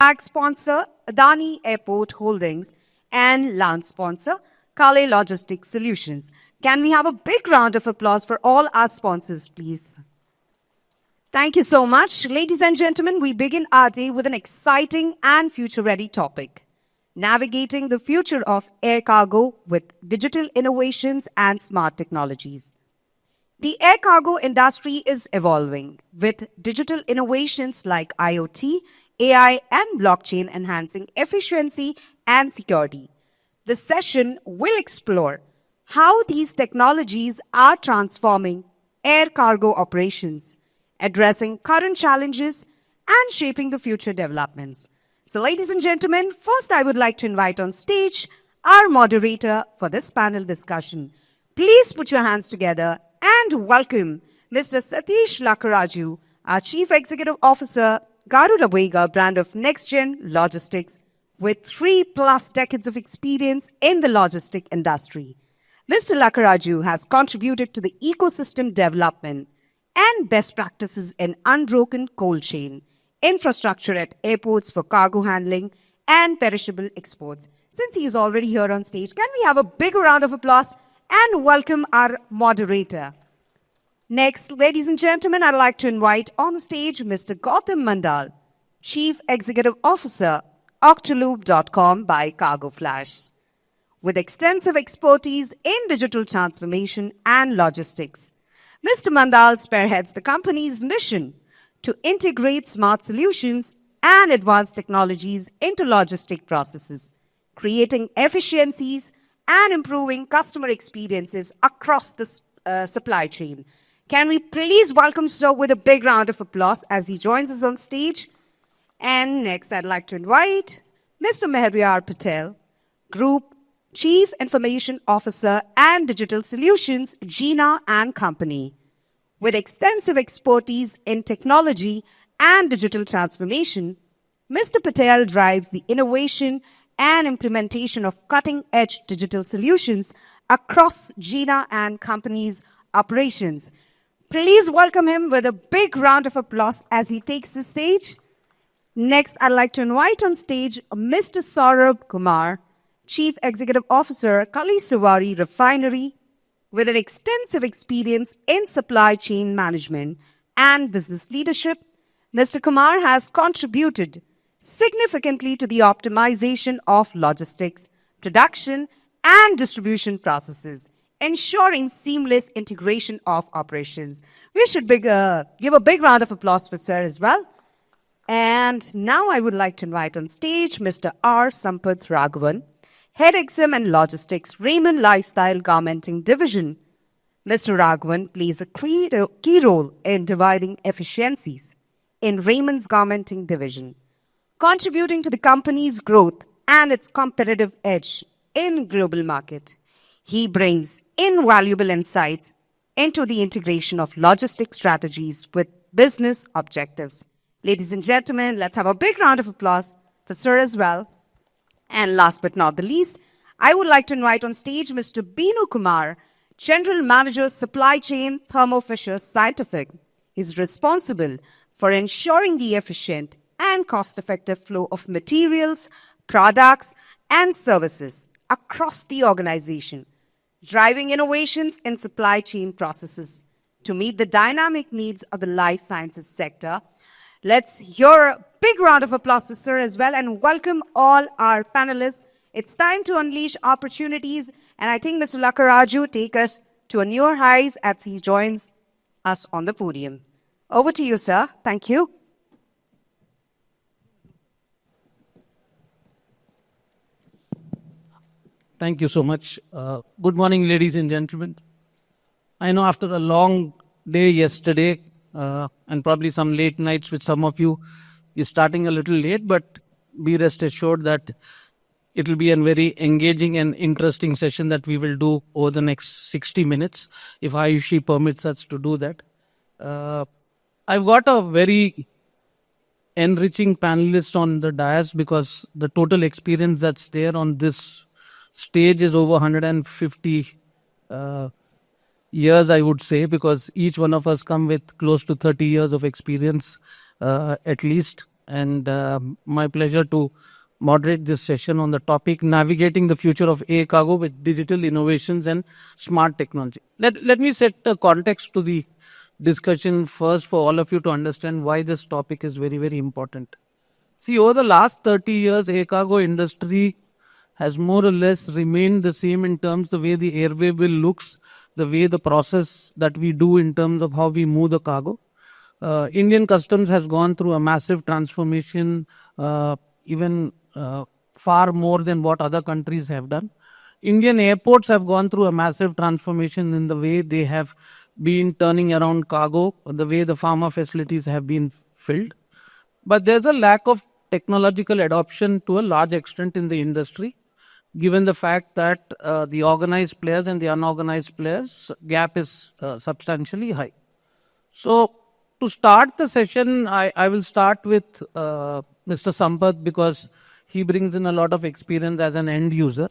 Flag sponsor Adani Airport Holdings and launch sponsor Kale Logistics Solutions. Can we have a big round of applause for all our sponsors, please? Thank you so much. Ladies and gentlemen, we begin our day with an exciting and future-ready topic. Navigating the future of air cargo with digital innovations and smart technologies. The air cargo industry is evolving with digital innovations like IoT, AI, and blockchain enhancing efficiency and security. The session will explore how these technologies are transforming air cargo operations, addressing current challenges, and shaping the future developments. So, ladies and gentlemen, first I would like to invite on stage our moderator for this panel discussion. Please put your hands together and welcome Mr. Satish Lakkaraju, our Chief Executive Officer, Garuda Vega brand of Next-Gen Logistics, with 3+ decades of experience in the logistic industry. Mr. Lakkaraju has contributed to the ecosystem development and best practices in unbroken cold chain, infrastructure at airports for cargo handling, and perishable exports. Since he is already here on stage, can we have a big round of applause and welcome our moderator? Next, ladies and gentlemen, I'd like to invite on the stage Mr. Gautam Mandal, Chief Executive Officer, Octoloop.com by Cargo Flash. With extensive expertise in digital transformation and logistics, Mr. Mandal spearheads the company's mission to integrate smart solutions and advanced technologies into logistic processes, creating efficiencies and improving customer experiences across the supply chain. Can we please welcome Sir with a big round of applause as he joins us on stage? And next, I'd like to invite Mr. Mehriyar Patel, Group Chief Information Officer and Digital Solutions, Gina and Company. With extensive expertise in technology and digital transformation, Mr. Patel drives the innovation and implementation of cutting-edge digital solutions across Gina and Company's operations. Please welcome him with a big round of applause as he takes the stage. Next, I'd like to invite on stage Mr. Saurabh Kumar, Chief Executive Officer, Kalisawari Refinery, with an extensive experience in supply chain management and business leadership. Mr. Kumar has contributed significantly to the optimization of logistics, production, and distribution processes, ensuring seamless integration of operations. We should give a big round of applause for Sir as well. And now I would like to invite on stage Mr. R. Sampath Raghavan, Head XM and Logistics, Raymond Lifestyle Garmenting Division. Mr. Raghavan plays a key role in dividing efficiencies in Raymond's Garmenting Division, contributing to the company's growth and its competitive edge in global market. He brings invaluable insights into the integration of logistic strategies with business objectives. Ladies and gentlemen, let's have a big round of applause for Sir as well. And last but not the least, I would like to invite on stage Mr. Binu Kumar, General Manager, Supply Chain, Thermo Fisher Scientific. He's responsible for ensuring the efficient and cost-effective flow of materials, products, and services across the organization, driving innovations in supply chain processes to meet the dynamic needs of the life sciences sector. Let's hear a big round of applause for Sir as well and welcome all our panelists. It's time to unleash opportunities, and I think Mr. Lakkaraju take us to a newer heights as he joins us on the podium. Over to you, Sir. Thank you. Thank you so much. Good morning, ladies and gentlemen. I know after a long day yesterday, and probably some late nights with some of you, you're starting a little late, but be rest assured that it will be a very engaging and interesting session that we will do over the next 60 minutes, if Ayushi permits us to do that. I've got a very enriching panelist on the dais because the total experience that's there on this stage is over 150 years, I would say, because each one of us come with close to 30 years of experience at least and my pleasure to moderate this session on the topic navigating the future of air cargo with digital innovations and smart technology. Let me set the context to the discussion first for all of you to understand why this topic is very, very important. See, over the last 30 years, air cargo industry has more or less remained the same in terms the way the airway bill looks, the way the process that we do in terms of how we move the cargo. Indian customs has gone through a massive transformation, even far more than what other countries have done. Indian airports have gone through a massive transformation in the way they have been turning around cargo, the way the pharma facilities have been filled. But there's a lack of technological adoption to a large extent in the industry, given the fact that the organized players and the unorganized players gap is substantially high. So, to start the session, I will start with Mr. Sampath because he brings in a lot of experience as an end user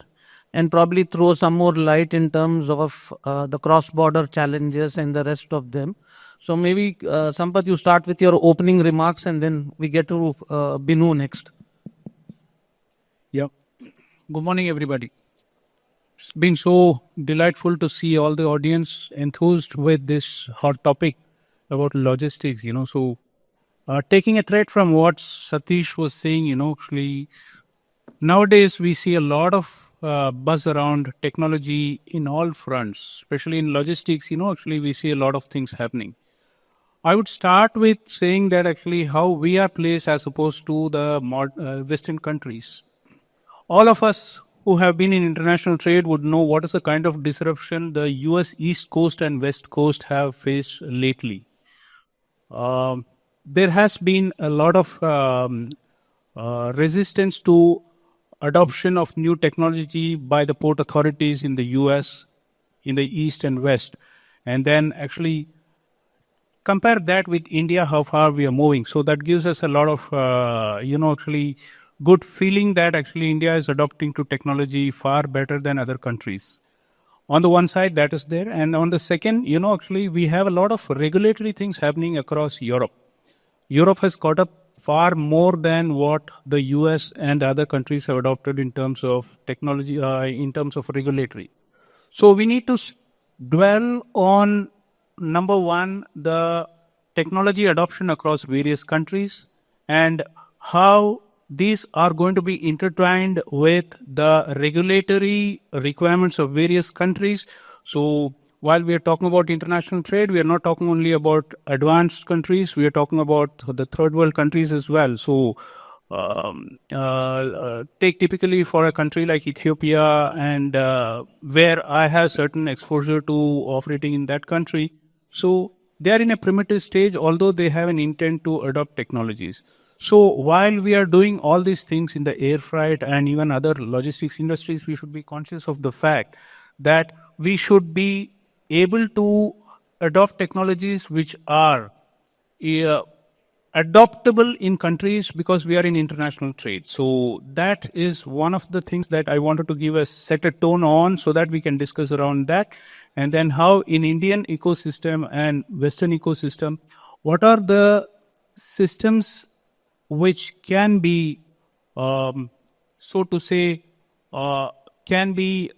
and probably throw some more light in terms of the cross-border challenges and the rest of them. So maybe Sampath, you start with your opening remarks and then we get to Binu next. Yeah. Good morning, everybody. It's been so delightful to see all the audience enthused with this hot topic about logistics, So, taking a thread from what Satish was saying, actually, nowadays we see a lot of buzz around technology in all fronts, especially in logistics, actually, we see a lot of things happening. I would start with saying that actually how we are placed as opposed to the Western countries. All of us who have been in international trade would know what is the kind of disruption the US East Coast and West Coast have faced lately. There has been a lot of resistance to adoption of new technology by the port authorities in the US, in the East and West. And then actually compare that with India, how far we are moving. So that gives us a lot of, actually good feeling that actually India is adopting to technology far better than other countries. On the one side, that is there. And on the second, actually we have a lot of regulatory things happening across Europe. Europe has caught up far more than what the US and other countries have adopted in terms of technology, in terms of regulatory. So we need to dwell on number one, the technology adoption across various countries and how these are going to be intertwined with the regulatory requirements of various countries. So while we are talking about international trade, we are not talking only about advanced countries, we are talking about the third world countries as well. So take typically for a country like Ethiopia and where I have certain exposure to operating in that country. So they are in a primitive stage, although they have an intent to adopt technologies. So while we are doing all these things in the air freight and even other logistics industries, we should be conscious of the fact that we should be able to adopt technologies which are adoptable in countries because we are in international trade. So that is one of the things that I wanted to set a tone on so that we can discuss around that. And then how in Indian ecosystem and Western ecosystem, what are the systems which can be, so to say, can be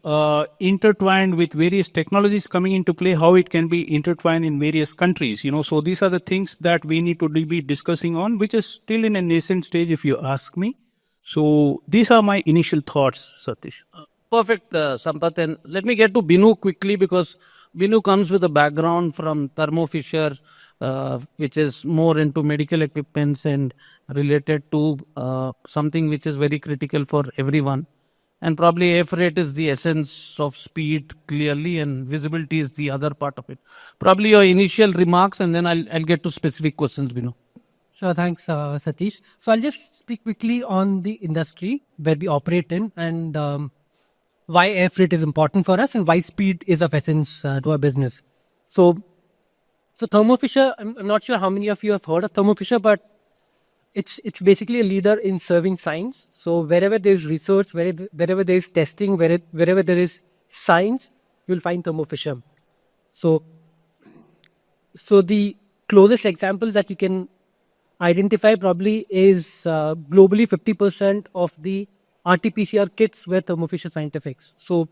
intertwined with various technologies coming into play, how it can be intertwined in various countries. So these are the things that we need to be discussing on, which is still in a nascent stage, if you ask me. So these are my initial thoughts, Satish. Perfect, Sampath. And let me get to Binu quickly because Binu comes with a background from Thermo Fisher, which is more into medical equipments and related to something which is very critical for everyone. And probably air freight is the essence of speed clearly and visibility is the other part of it. Probably your initial remarks and then I'll get to specific questions, Binu. Sure, thanks, Satish. So I'll just speak quickly on the industry where we operate in and why air freight is important for us and why speed is of essence to our business. So Thermo Fisher, I'm not sure how many of you have heard of Thermo Fisher, but it's basically a leader in serving science. So wherever there's research, wherever there's testing, wherever there is science, you'll find Thermo Fisher. So the closest example that you can identify probably is globally 50% of the RT-PCR kits were Thermo Fisher Scientifics. So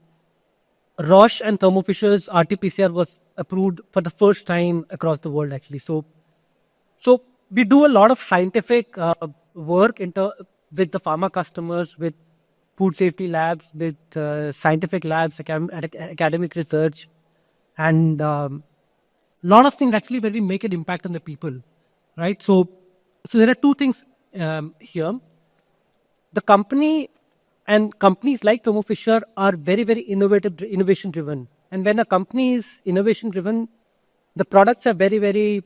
Roche and Thermo Fisher's RT-PCR was approved for the first time across the world actually. So we do a lot of scientific work with the pharma customers, with food safety labs, with scientific labs, academic research, and lot of things actually where we make an impact on the people, right? So there are two things here. The company and companies like Thermo Fisher are very, very innovation driven. And when a company is innovation driven, the products are very, very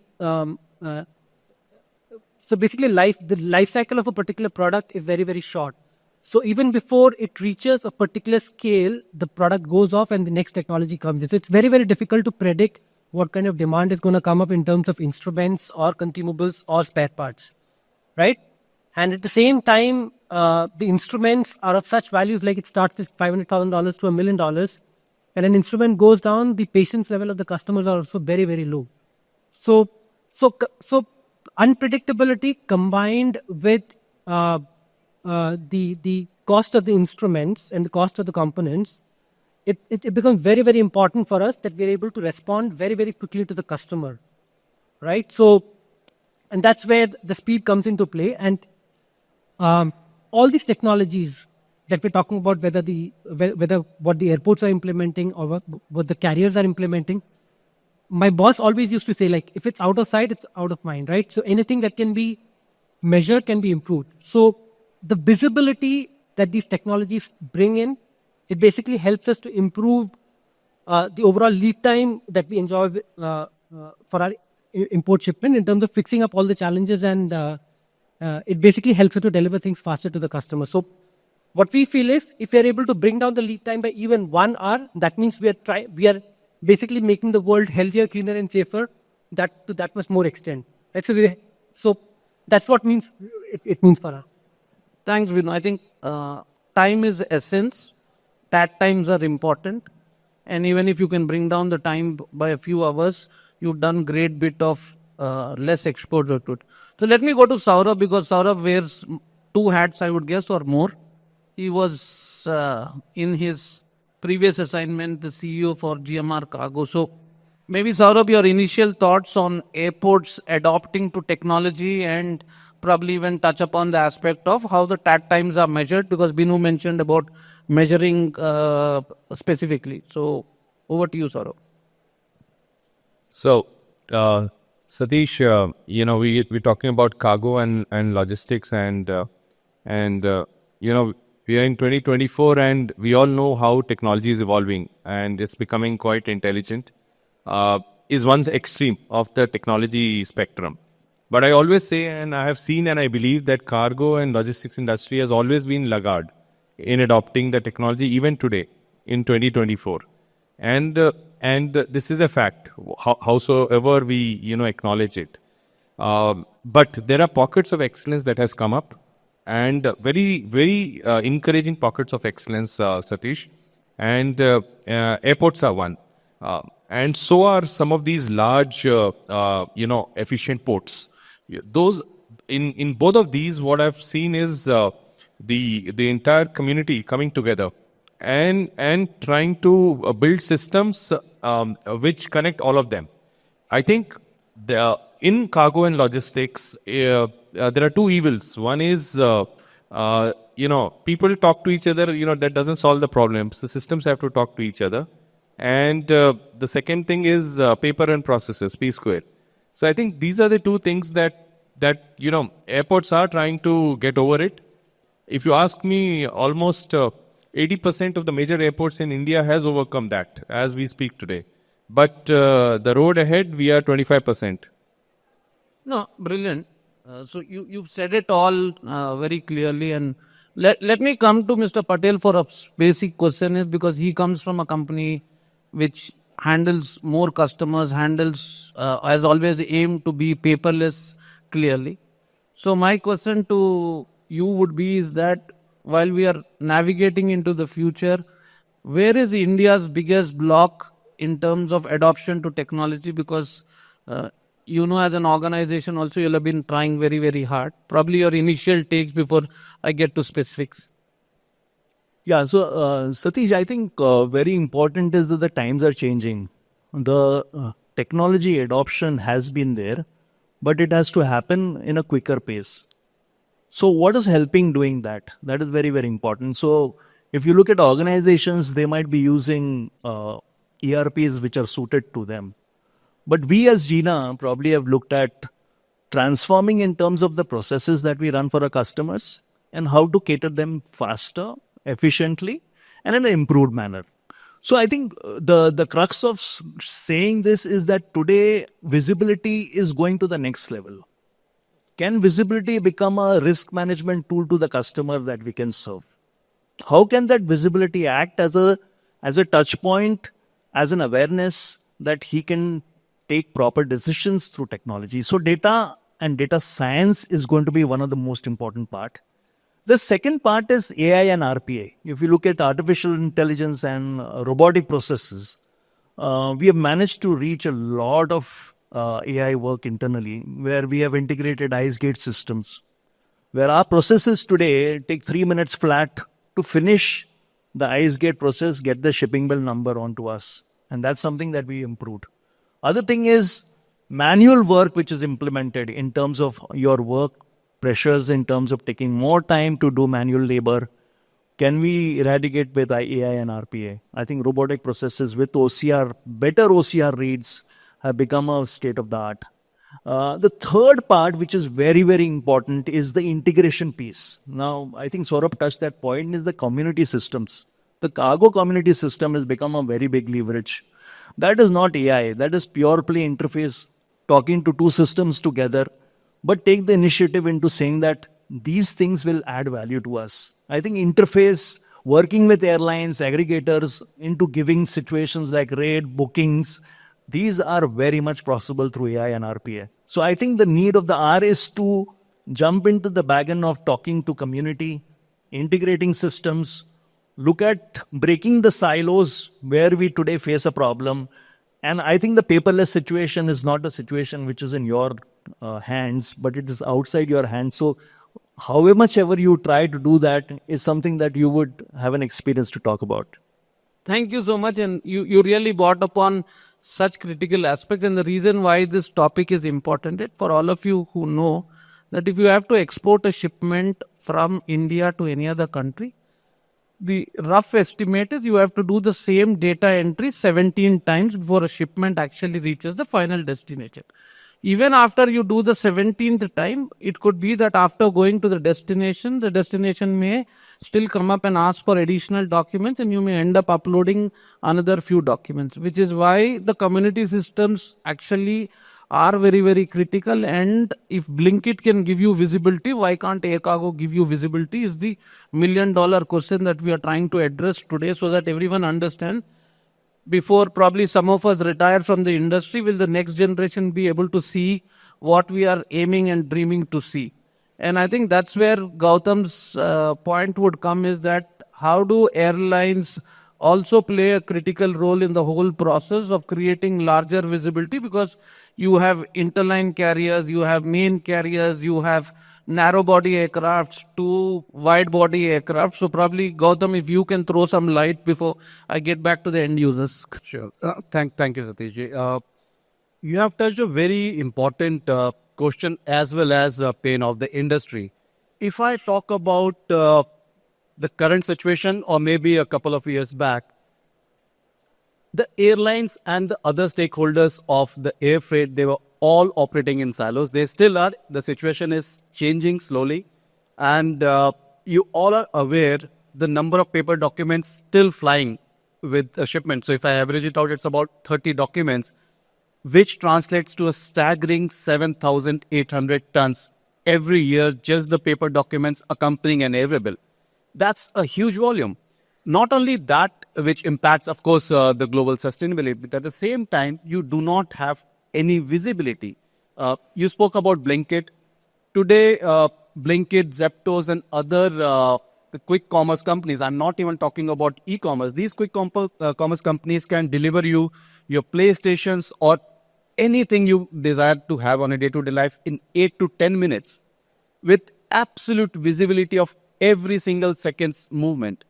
so basically the life cycle of a particular product is very, very short. So even before it reaches a particular scale, the product goes off and the next technology comes in. So it's very, very difficult to predict what kind of demand is going to come up in terms of instruments or consumables or spare parts, right? And at the same time, the instruments are of such values, like it starts with $500,000 to $1 million. And an instrument goes down, the patience level of the customers are also very, very low. So unpredictability combined with the cost of the instruments and the cost of the components, it becomes very, very important for us that we're able to respond very, very quickly to the customer, right? So, and that's where the speed comes into play. And all these technologies that we're talking about, whether what the airports are implementing or what the carriers are implementing, my boss always used to say, like, if it's out of sight, it's out of mind, right? So anything that can be measured can be improved. So the visibility that these technologies bring in, it basically helps us to improve the overall lead time that we enjoy for our import shipment in terms of fixing up all the challenges, and it basically helps us to deliver things faster to the customer. So what we feel is, if we are able to bring down the lead time by even 1 hour, that means we are basically making the world healthier, cleaner, and safer. To that much more extent. Right? So that's what it means for us. Thanks, Vinu. I think time is essence. That times are important. And even if you can bring down the time by a few hours, you've done great bit of less exposure to it. So let me go to Saurabh, because Saurabh wears 2 hats, I would guess, or more. He was in his previous assignment, the CEO for GMR Cargo. So maybe Saurabh, your initial thoughts on airports adopting to technology, and probably even touch upon the aspect of how the TAT times are measured, because Binu mentioned about measuring specifically. So over to you, Saurabh. So, Satish, we're talking about cargo and logistics, and we are in 2024, and we all know how technology is evolving, and it's becoming quite intelligent. Is one extreme of the technology spectrum. But I always say, and I have seen and I believe, that cargo and logistics industry has always been laggard in adopting the technology, even today in 2024. And this is a fact, howsoever we acknowledge it. But there are pockets of excellence that has come up, and very, very encouraging pockets of excellence, Satish. And airports are one. And so are some of these large, efficient ports. Those in both of these, what I've seen is the entire community coming together and trying to build systems which connect all of them. I think in cargo and logistics, there are 2 evils. One is, people talk to each other, that doesn't solve the problems. The systems have to talk to each other. And the second thing is paper and processes, P square. So I think these are the 2 things that airports are trying to get over it. If you ask me, almost 80% of the major airports in India has overcome that as we speak today. But the road ahead, we are 25%. No, brilliant. So you've said it all very clearly, and let me come to Mr. Patel for a basic question, is because he comes from a company which handles more customers, has always aimed to be paperless clearly. So my question to you would be is that while we are navigating into the future, where is India's biggest block in terms of adoption to technology? Because you know, as an organization also, you'll have been trying very, very hard. Probably your initial takes before I get to specifics. Yeah, so Satish, I think very important is that the times are changing. The technology adoption has been there, but it has to happen in a quicker pace. So, what is helping doing that? That is very, very important. So, if you look at organizations, they might be using ERPs which are suited to them. But we as Gina probably have looked at transforming in terms of the processes that we run for our customers and how to cater them faster, efficiently, and in an improved manner. So I think the crux of saying this is that today visibility is going to the next level. Can visibility become a risk management tool to the customer that we can serve? How can that visibility act as a touch point, as an awareness that he can take proper decisions through technology? So data and data science is going to be one of the most important part. The second part is AI and RPA. If you look at artificial intelligence and robotic processes, we have managed to reach a lot of AI work internally, where we have integrated IceGate systems, where our processes today take 3 minutes flat to finish the IceGate process, get the shipping bill number onto us. And that's something that we improved. Other thing is manual work, which is implemented in terms of your work pressures, in terms of taking more time to do manual labor. Can we eradicate with AI and RPA? I think robotic processes with OCR, better OCR reads have become a state of the art. The third part, which is very, very important, is the integration piece. Now, I think Saurabh touched that point, is the community systems. The cargo community system has become a very big leverage. That is not AI, that is pure play interface, talking to two systems together, but take the initiative into saying that these things will add value to us. I think interface, working with airlines, aggregators into giving situations like rate, bookings, these are very much possible through AI and RPA. So I think the need of the hour is to jump into the wagon of talking to community, integrating systems, look at breaking the silos where we today face a problem. And I think the paperless situation is not a situation which is in your hands, but it is outside your hands. So however much ever you try to do that is something that you would have an experience to talk about. Thank you so much. And you really brought upon such critical aspects. And the reason why this topic is important, for all of you who know that if you have to export a shipment from India to any other country, the rough estimate is you have to do the same data entry 17 times before a shipment actually reaches the final destination. Even after you do the 17th time, it could be that after going to the destination may still come up and ask for additional documents, and you may end up uploading another few documents, which is why the community systems actually are very, very critical. And if Blinkit can give you visibility, why can't Air Cargo give you visibility is the million-dollar question that we are trying to address today, so that everyone understands. Before probably some of us retire from the industry, will the next generation be able to see what we are aiming and dreaming to see? And I think that's where Gautam's point would come, is that how do airlines also play a critical role in the whole process of creating larger visibility? Because you have interline carriers, you have main carriers, you have narrow body aircrafts to wide body aircraft. So probably Gautam, if you can throw some light before I get back to the end users. Sure. Thank you, Satish ji. You have touched a very important question as well as pain of the industry. If I talk about the current situation or maybe a couple of years back, the airlines and the other stakeholders of the air freight, they were all operating in silos. They still are. The situation is changing slowly. And you all are aware the number of paper documents still flying with a shipment. So if I average it out, it's about 30 documents, which translates to a staggering 7,800 tons every year, just the paper documents accompanying an air bill. That's a huge volume. Not only that, which impacts, of course, the global sustainability, but at the same time, you do not have any visibility. You spoke about Blinkit. Today, Blinkit, Zeptos, and other the quick commerce companies, I'm not even talking about e-commerce. These quick commerce companies can deliver you your PlayStations or anything you desire to have on a day-to-day life in 8 to 10 minutes with absolute visibility of every single second's movement.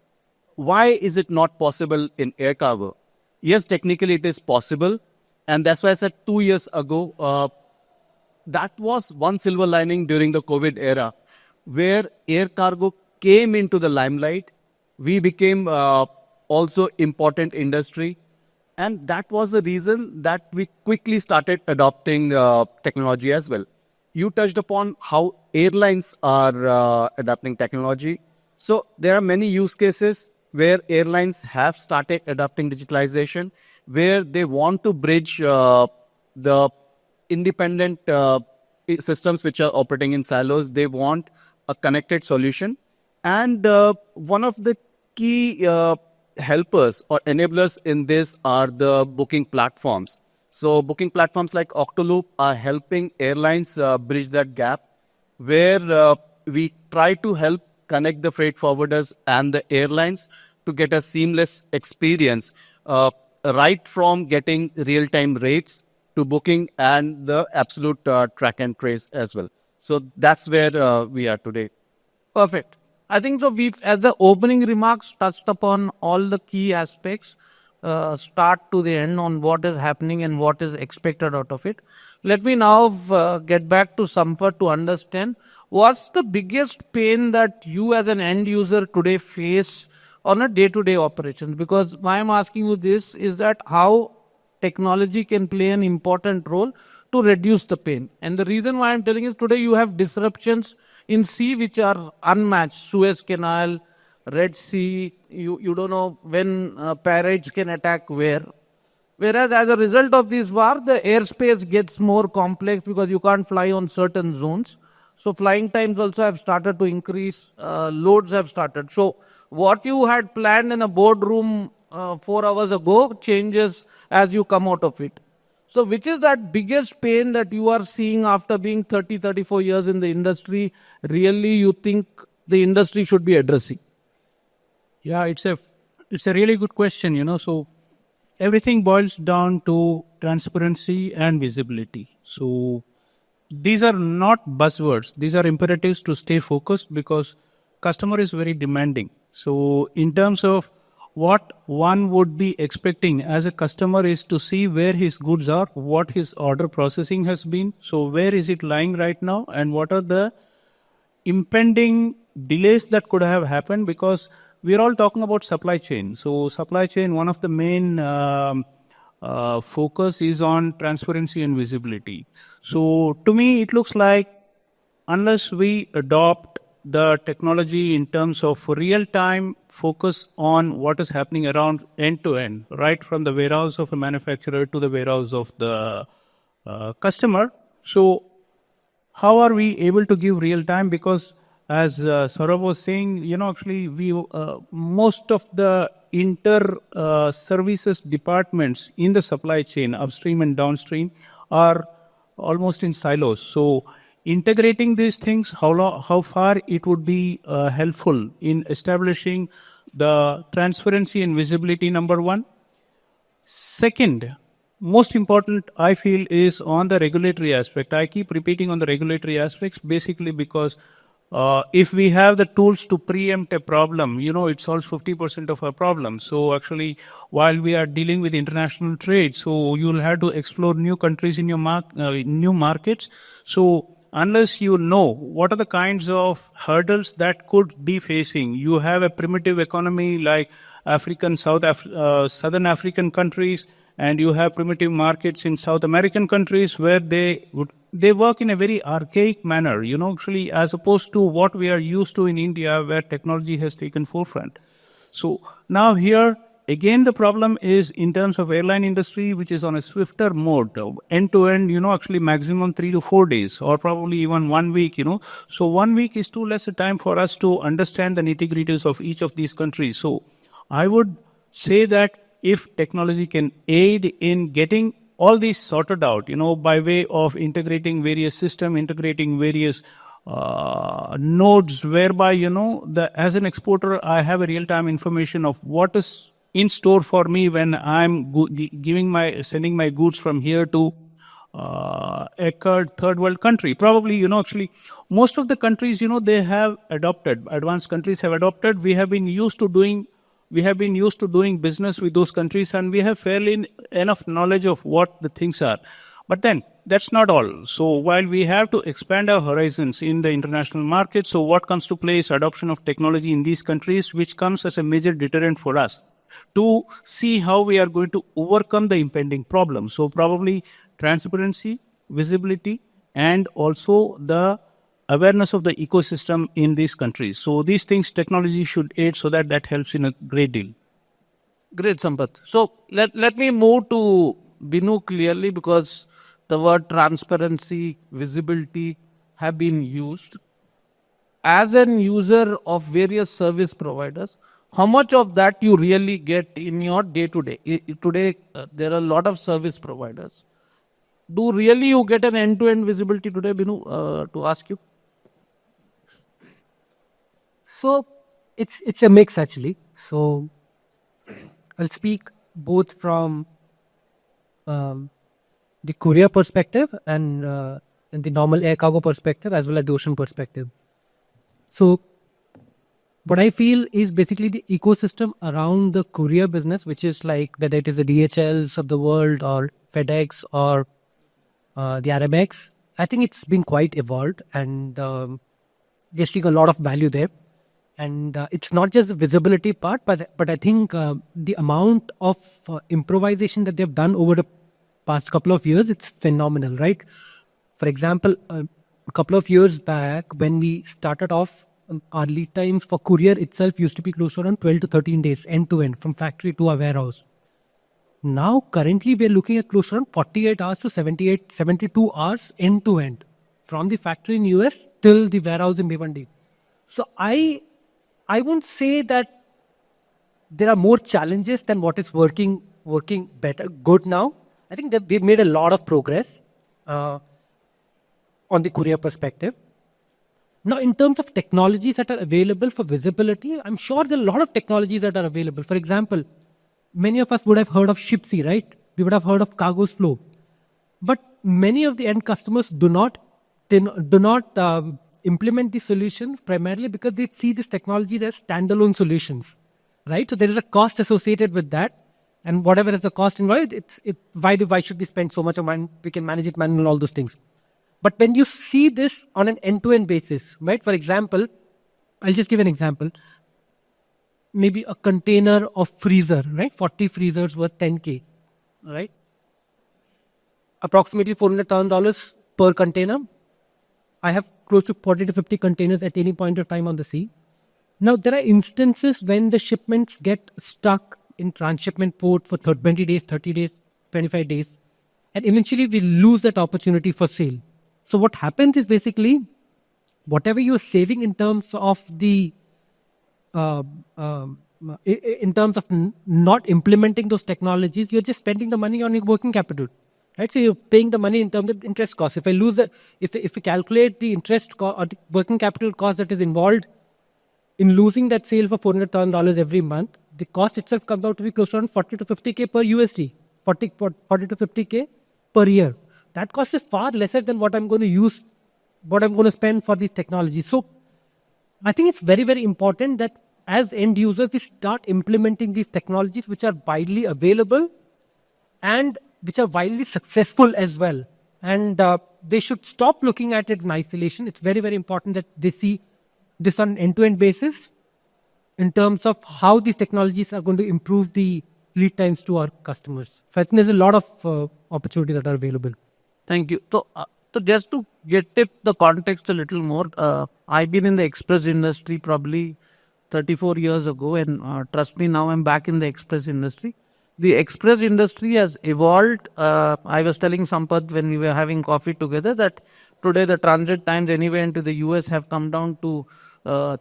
Why is it not possible in air cargo? Yes, technically it is possible. And that's why I said 2 years ago, that was one silver lining during the COVID era, where air cargo came into the limelight. We became also important industry. And that was the reason that we quickly started adopting technology as well. You touched upon how airlines are adapting technology. So there are many use cases where airlines have started adopting digitalization, where they want to bridge the independent systems which are operating in silos. They want a connected solution. And one of the key helpers or enablers in this are the booking platforms. So booking platforms like Octoloop are helping airlines bridge that gap, where we try to help connect the freight forwarders and the airlines to get a seamless experience, right from getting real-time rates to booking and the absolute track and trace as well. So that's where we are today. Perfect. I think so. We've, as the opening remarks, touched upon all the key aspects, start to the end, on what is happening and what is expected out of it. Let me now get back to Sampath to understand what's the biggest pain that you as an end user today face on a day-to-day operations. Because why I'm asking you this is that how technology can play an important role to reduce the pain. And the reason why I'm telling is today you have disruptions in sea which are unmatched. Suez Canal, Red Sea, you don't know when pirates can attack where. Whereas as a result of this war, the airspace gets more complex because you can't fly on certain zones. So flying times also have started to increase, loads have started. So what you had planned in a boardroom 4 hours ago changes as you come out of it. So which is that biggest pain that you are seeing after being 30, 34 years in the industry, really you think the industry should be addressing? Yeah, it's a really good question, So everything boils down to transparency and visibility. So these are not buzzwords. These are imperatives to stay focused because customer is very demanding. So in terms of what one would be expecting as a customer is to see where his goods are, what his order processing has been. So where is it lying right now and what are the impending delays that could have happened, because we're all talking about supply chain. So supply chain, one of the main focus is on transparency and visibility. So to me, it looks like unless we adopt the technology in terms of real-time focus on what is happening around end-to-end, right from the warehouse of a manufacturer to the warehouse of the customer. So how are we able to give real-time? Because as Saurabh was saying, actually we most of the services departments in the supply chain, upstream and downstream, are almost in silos. So integrating these things, how far it would be helpful in establishing the transparency and visibility, number one. Second, most important, I feel, is on the regulatory aspect. I keep repeating on the regulatory aspects, basically because if we have the tools to preempt a problem, it solves 50% of our problem. So actually, while we are dealing with international trade, so you'll have to explore new countries in your new markets. So unless you know what are the kinds of hurdles that could be facing, you have a primitive economy like Southern African countries, and you have primitive markets in South American countries where they work in a very archaic manner, actually, as opposed to what we are used to in India, where technology has taken forefront. So now here, again, the problem is in terms of airline industry, which is on a swifter mode, end to end, actually maximum 3 to 4 days, or probably even 1 week, So 1 week is too less a time for us to understand the nitty-gritties of each of these countries. So I would say that if technology can aid in getting all these sorted out, by way of integrating various systems, integrating various nodes, whereby, as an exporter, I have a real-time information of what is in store for me when I'm sending my goods from here to occurred third world country. Probably, actually, most of the countries, they have adopted. Advanced countries have adopted. We have been used to doing business with those countries, and we have fairly enough knowledge of what the things are. But then that's not all. So while we have to expand our horizons in the international market, so what comes to play is adoption of technology in these countries, which comes as a major deterrent for us to see how we are going to overcome the impending problem. So probably transparency, visibility, and also the awareness of the ecosystem in these countries. So these things technology should aid, so that helps in a great deal. Great, Sampath. So let me move to Binu clearly, because the word transparency, visibility have been used. As an user of various service providers, how much of that you really get in your day-to-day? Today, there are a lot of service providers. Do really you get an end-to-end visibility today, Binu, to ask you? So it's a mix actually. So I'll speak both from the courier perspective and the normal air cargo perspective, as well as the ocean perspective. So what I feel is basically the ecosystem around the courier business, which is like whether it is the DHLs of the world or FedEx or the RMX. I think it's been quite evolved, and we're seeing a lot of value there. And it's not just the visibility part, but I think the amount of improvisation that they've done over the past couple of years, it's phenomenal, right? For example, a couple of years back, when we started off, our lead times for courier itself used to be close to around 12 to 13 days, end to end, from factory to our warehouse. Now, currently, we're looking at close to around 48 hours to 72 hours end to end, from the factory in US till the warehouse in Bhiwandi. So I won't say that there are more challenges than what is working better, good now. I think that we've made a lot of progress on the courier perspective. Now, in terms of technologies that are available for visibility, I'm sure there are a lot of technologies that are available. For example, many of us would have heard of Shipsy, right? We would have heard of Cargo's Flow. But many of the end customers do not implement these solutions primarily because they see these technologies as standalone solutions, right? So there is a cost associated with that. And whatever is the cost involved, why should we spend so much of money? We can manage it manually, all those things. But when you see this on an end-to-end basis, right? For example, I'll just give an example. Maybe a container of freezer, right? 40 freezers worth 10K, right? Approximately $400,000 per container. I have close to 40 to 50 containers at any point of time on the sea. Now, there are instances when the shipments get stuck in transshipment port for 20 days, 30 days, 25 days, and eventually we lose that opportunity for sale. So what happens is basically whatever you're saving in terms of the in terms of not implementing those technologies, you're just spending the money on your working capital, right? So you're paying the money in terms of interest costs. If I lose that, if we calculate the interest or the working capital cost that is involved in losing that sale for $400,000 every month, the cost itself comes out to be close to around 40 to 50K per USD, 40 to 50K per year. That cost is far lesser than what I'm going to spend for these technologies. So I think it's very, very important that as end users, we start implementing these technologies which are widely available and which are widely successful as well. And they should stop looking at it in isolation. It's very, very important that they see this on an end-to-end basis in terms of how these technologies are going to improve the lead times to our customers. So I think there's a lot of opportunities that are available. Thank you. So just to get it the context a little more, I've been in the express industry probably 34 years ago, and trust me, now I'm back in the express industry. The express industry has evolved. I was telling Sampath when we were having coffee together that today the transit times anywhere into the US have come down to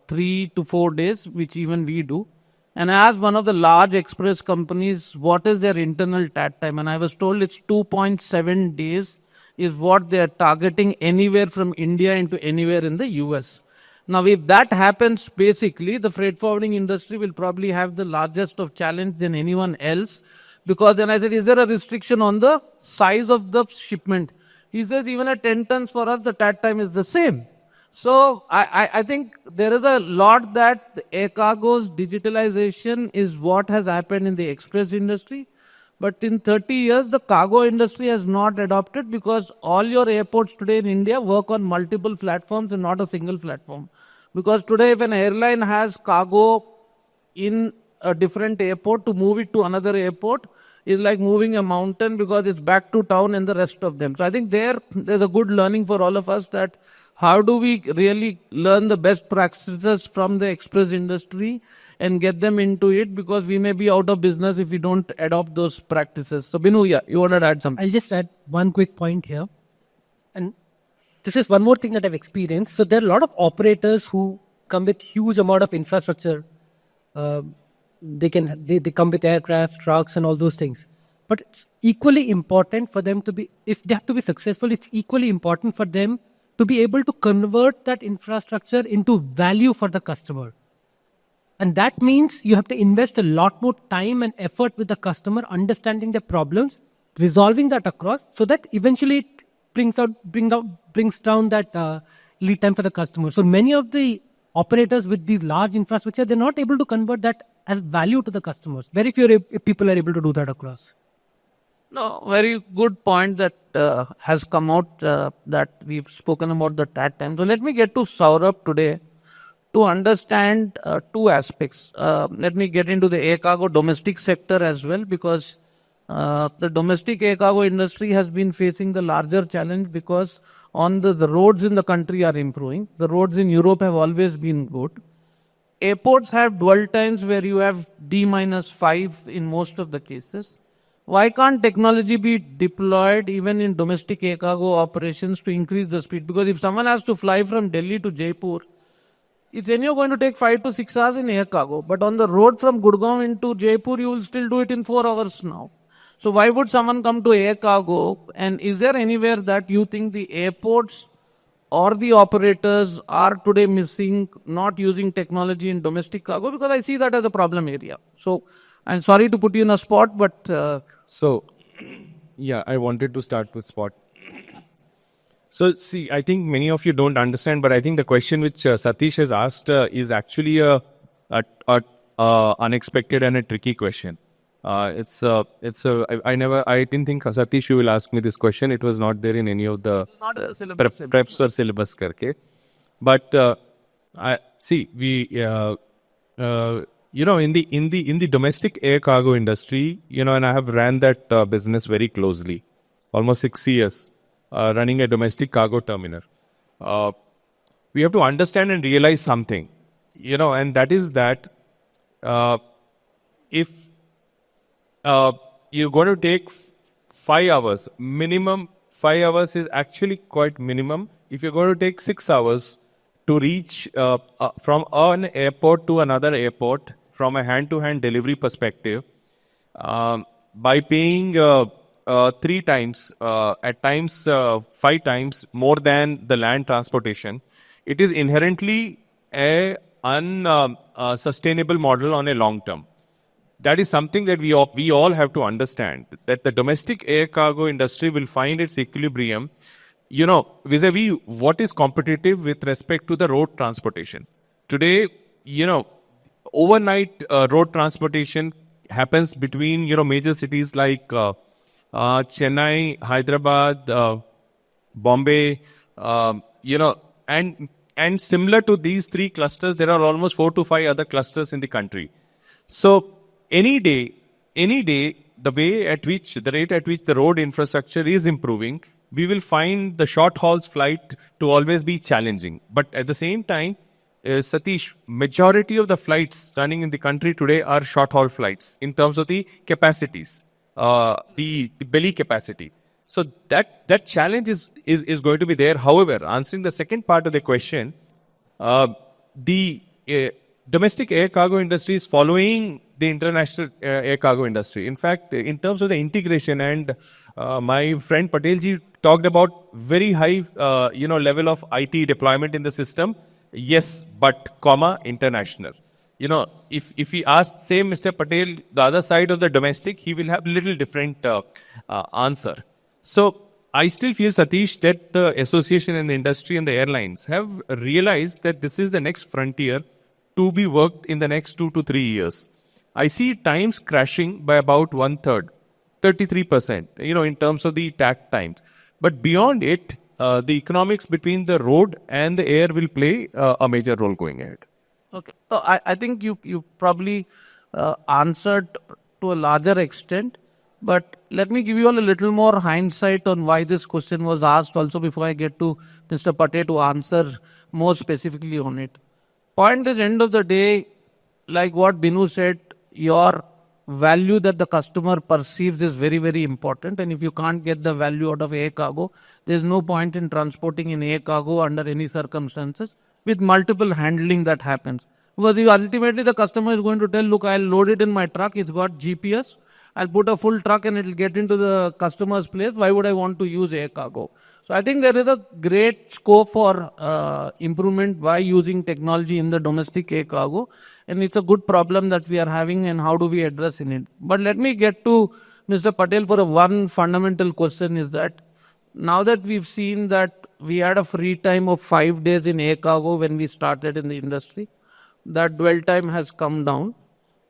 3 to 4 days, which even we do. And as one of the large express companies, what is their internal TAT time? And I was told it's 2.7 days is what they are targeting anywhere from India into anywhere in the US. Now, if that happens, basically, the freight forwarding industry will probably have the largest of challenge than anyone else. Because then I said, is there a restriction on the size of the shipment? He says even at 10 tons for us, the TAT time is the same. So I think there is a lot that the air cargo's digitalization is what has happened in the express industry. But in 30 years, the cargo industry has not adopted because all your airports today in India work on multiple platforms and not a single platform. Because today, if an airline has cargo in a different airport, to move it to another airport is like moving a mountain because it's back to town and the rest of them. So I think there's a good learning for all of us that how do we really learn the best practices from the express industry and get them into it, because we may be out of business if we don't adopt those practices. So Binu, yeah, you wanted to add something? I'll just add one quick point here. And this is one more thing that I've experienced. So there are a lot of operators who come with huge amount of infrastructure. They come with aircraft, trucks, and all those things. But it's equally important for them to be, if they have to be successful, it's equally important for them to be able to convert that infrastructure into value for the customer. And that means you have to invest a lot more time and effort with the customer, understanding their problems, resolving that across, so that eventually it brings down that lead time for the customer. So many of the operators with these large infrastructure, they're not able to convert that as value to the customers. Very few people are able to do that across. No, very good point that has come out that we've spoken about the TAT time. So let me get to Saurabh today to understand two aspects. Let me get into the air cargo domestic sector as well, because the domestic air cargo industry has been facing the larger challenge because on the roads in the country are improving. The roads in Europe have always been good. Airports have dwell times where you have D-5 in most of the cases. Why can't technology be deployed even in domestic air cargo operations to increase the speed? Because if someone has to fly from Delhi to Jaipur, it's anyway going to take 5 to 6 hours in air cargo. But on the road from Gurgaon into Jaipur, you will still do it in 4 hours now. So why would someone come to air cargo? And is there anywhere that you think the airports or the operators are today missing, not using technology in domestic cargo? Because I see that as a problem area. So I'm sorry to put you in a spot, but... So, yeah, I wanted to start with Spot. So, see, I think many of you don't understand, but I think the question which Satish has asked is actually a unexpected and a tricky question. I didn't think Satish you will ask me this question. It was not there in any of the preps or syllabus karke. But in the domestic air cargo industry, and I have ran that business very closely, almost 6 years, running a domestic cargo terminal. We have to understand and realize something, and that is that if you're going to take 5 hours, minimum 5 hours is actually quite minimum. If you're going to take 6 hours to reach from an airport to another airport, from a hand-to-hand delivery perspective, by paying 3 times, at times 5 times more than the land transportation, it is inherently a unsustainable model on a long term. That is something that we all have to understand, that the domestic air cargo industry will find its equilibrium, vis-a-vis what is competitive with respect to the road transportation. Today, overnight road transportation happens between major cities like Chennai, Hyderabad, Bombay, and similar to these 3 clusters, there are almost 4 to 5 other clusters in the country. So any day, the rate at which the road infrastructure is improving, we will find the short hauls flight to always be challenging. But at the same time, Satish, majority of the flights running in the country today are short-haul flights in terms of the capacities, the belly capacity. So that challenge is going to be there. However, answering the second part of the question, the domestic air cargo industry is following the international air cargo industry. In fact, in terms of the integration, and my friend Patelji talked about very high, level of IT deployment in the system. Yes, but international. If he asks, say, Mr. Patel, the other side of the domestic, he will have little different answer. So I still feel, Satish, that the association and the industry and the airlines have realized that this is the next frontier to be worked in the next 2 to 3 years. I see times crashing by about 1/3, 33%, in terms of the takt times. But beyond it, the economics between the road and the air will play a major role going ahead. Okay. So I think you probably answered to a larger extent, but let me give you all a little more hindsight on why this question was asked also before I get to Mr. Patel to answer more specifically on it. Point is, end of the day, like what Binu said, your value that the customer perceives is very, very important. And if you can't get the value out of air cargo, there's no point in transporting in air cargo under any circumstances with multiple handling that happens. Because ultimately the customer is going to tell, look, I'll load it in my truck, it's got GPS, I'll put a full truck and it'll get into the customer's place. Why would I want to use air cargo? So I think there is a great scope for improvement by using technology in the domestic air cargo. And it's a good problem that we are having, and how do we address in it. But let me get to Mr. Patel for one fundamental question is that now that we've seen that we had a free time of 5 days in air cargo when we started in the industry, that dwell time has come down.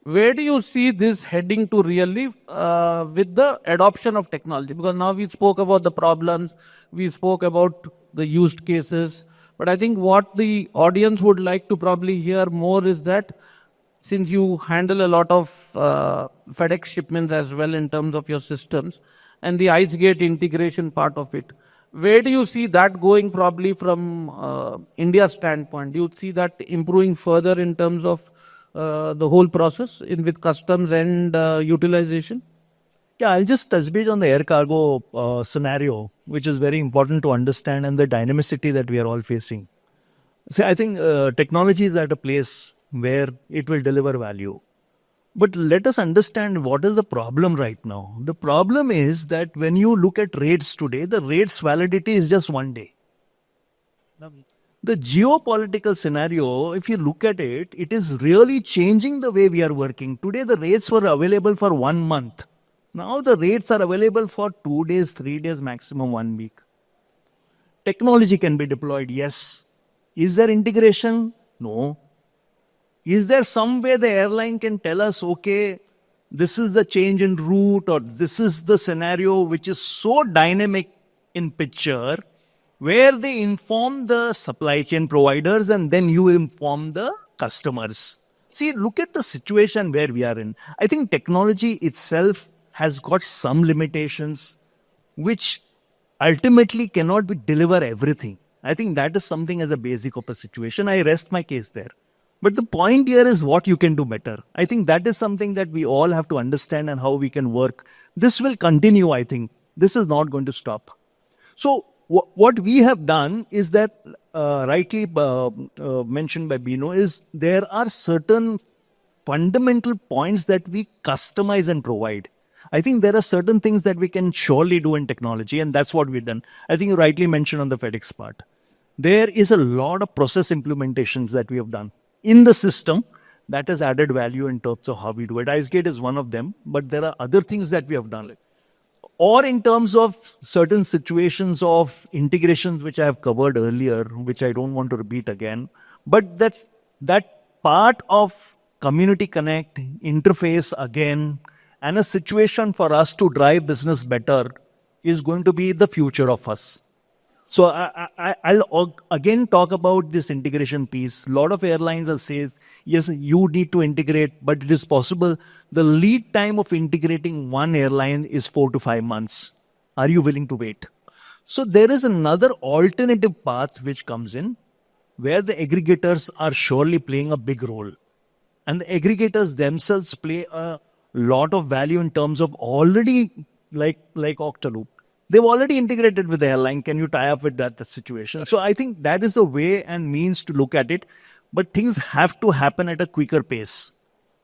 Where do you see this heading to really with the adoption of technology? Because now we spoke about the problems, we spoke about the used cases, but I think what the audience would like to probably hear more is that since you handle a lot of FedEx shipments as well in terms of your systems and the IceGate integration part of it, where do you see that going probably from India's standpoint? Do you see that improving further in terms of the whole process with customs and utilization? Yeah, I'll just touch base on the air cargo scenario, which is very important to understand, and the dynamicity that we are all facing. See, I think technology is at a place where it will deliver value. But let us understand what is the problem right now. The problem is that when you look at rates today, the rates validity is just 1 day. The geopolitical scenario, if you look at it, it is really changing the way we are working. Today, the rates were available for 1 month. Now, the rates are available for 2 days, 3 days, maximum 1 week. Technology can be deployed, yes. Is there integration? No. Is there some way the airline can tell us, okay, this is the change in route, or this is the scenario which is so dynamic in picture, where they inform the supply chain providers and then you inform the customers? See, look at the situation where we are in. I think technology itself has got some limitations which ultimately cannot be deliver everything. I think that is something as a basic of a situation. I rest my case there. But the point here is what you can do better. I think that is something that we all have to understand and how we can work. This will continue, I think. This is not going to stop. So what we have done is that, rightly mentioned by Bino, is there are certain fundamental points that we customize and provide. I think there are certain things that we can surely do in technology, and that's what we've done. I think you rightly mentioned on the FedEx part. There is a lot of process implementations that we have done in the system that has added value in terms of how we do it. IceGate is one of them, but there are other things that we have done. Or in terms of certain situations of integrations, which I have covered earlier, which I don't want to repeat again. But that part of community connect, interface again, and a situation for us to drive business better is going to be the future of us. So I'll again talk about this integration piece. A lot of airlines are saying, yes, you need to integrate, but it is possible. The lead time of integrating one airline is 4 to 5 months. Are you willing to wait? So there is another alternative path which comes in, where the aggregators are surely playing a big role. And the aggregators themselves play a lot of value in terms of already, like Octaloop. They've already integrated with the airline. Can you tie up with that situation? So I think that is the way and means to look at it. But things have to happen at a quicker pace.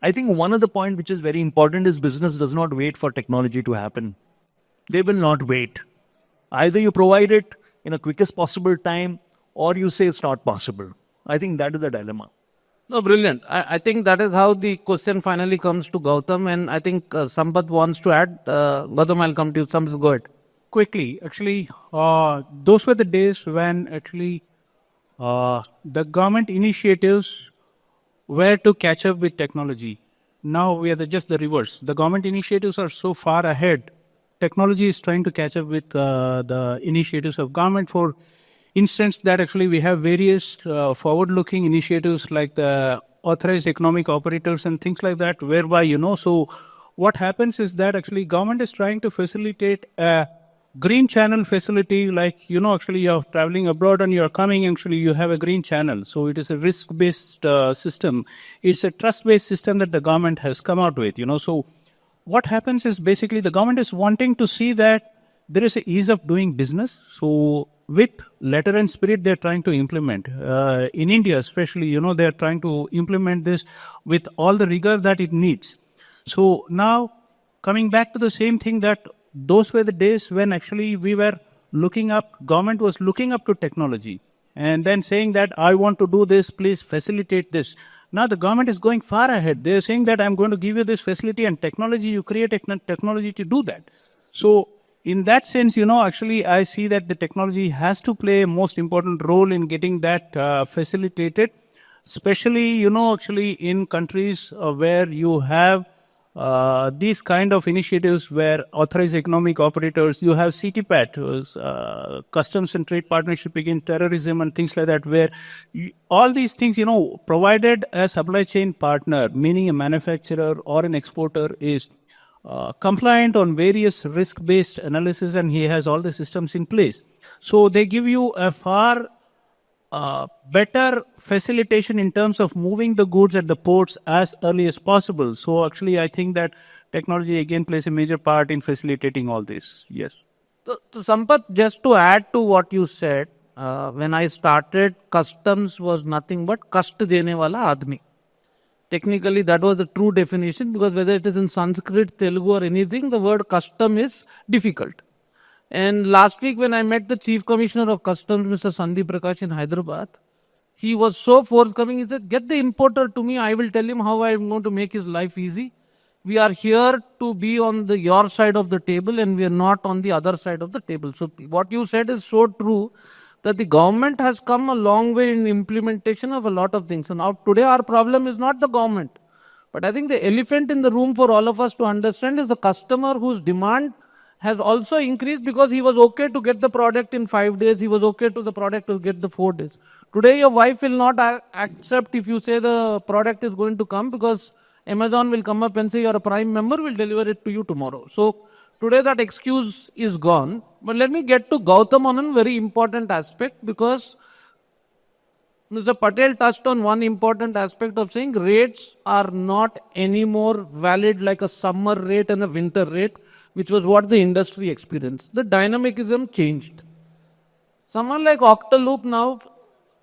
I think one of the points which is very important is business does not wait for technology to happen. They will not wait. Either you provide it in a quickest possible time, or you say it's not possible. I think that is the dilemma. No, brilliant. I think that is how the question finally comes to Gautam. And I think Sampath wants to add. Gautam, I'll come to you. Sampath, go ahead. quickly, actually, those were the days when actually the government initiatives were to catch up with technology. Now we are just the reverse. The government initiatives are so far ahead. Technology is trying to catch up with the initiatives of government. For instance, that actually we have various forward-looking initiatives like the authorized economic operators and things like that, whereby, so what happens is that actually government is trying to facilitate a green channel facility, like, actually you're traveling abroad and you're coming, actually you have a green channel. So it is a risk-based system. It's a trust-based system that the government has come out with, So what happens is basically the government is wanting to see that there is a ease of doing business. So with letter and spirit, they're trying to implement. In India especially, they're trying to implement this with all the rigor that it needs. So now, coming back to the same thing, that those were the days when actually we were government was looking up to technology and then saying that I want to do this, please facilitate this. Now the government is going far ahead. They're saying that I'm going to give you this facility and technology, you create technology to do that. So in that sense, actually I see that the technology has to play a most important role in getting that facilitated, especially, actually in countries where you have these kind of initiatives where authorized economic operators, you have CTPAT, Customs and Trade Partnership Against Terrorism and things like that, where all these things, provided a supply chain partner, meaning a manufacturer or an exporter is compliant on various risk-based analysis and he has all the systems in place. So they give you a far better facilitation in terms of moving the goods at the ports as early as possible. So actually, I think that technology again plays a major part in facilitating all this. Yes. So Sampath, just to add to what you said, when I started, customs was nothing but kast dene wala admi. Technically, that was the true definition, because whether it is in Sanskrit, Telugu or anything, the word custom is difficult. And last week when I met the Chief Commissioner of Customs, Mr. Sandeep Prakash in Hyderabad, he was so forthcoming. He said, get the importer to me. I will tell him how I am going to make his life easy. We are here to be on your side of the table and we are not on the other side of the table. So what you said is so true, that the government has come a long way in implementation of a lot of things. So now today our problem is not the government. But I think the elephant in the room for all of us to understand is the customer, whose demand has also increased, because he was okay to get the product in 5 days. He was okay to the product to get the 4 days. Today your wife will not accept if you say the product is going to come, because Amazon will come up and say you're a Prime member, we'll deliver it to you tomorrow. So today that excuse is gone. But let me get to Gautam on a very important aspect, because Mr. Patel touched on one important aspect of saying rates are not anymore valid like a summer rate and a winter rate, which was what the industry experienced. The dynamicism changed. Someone like Octaloop now,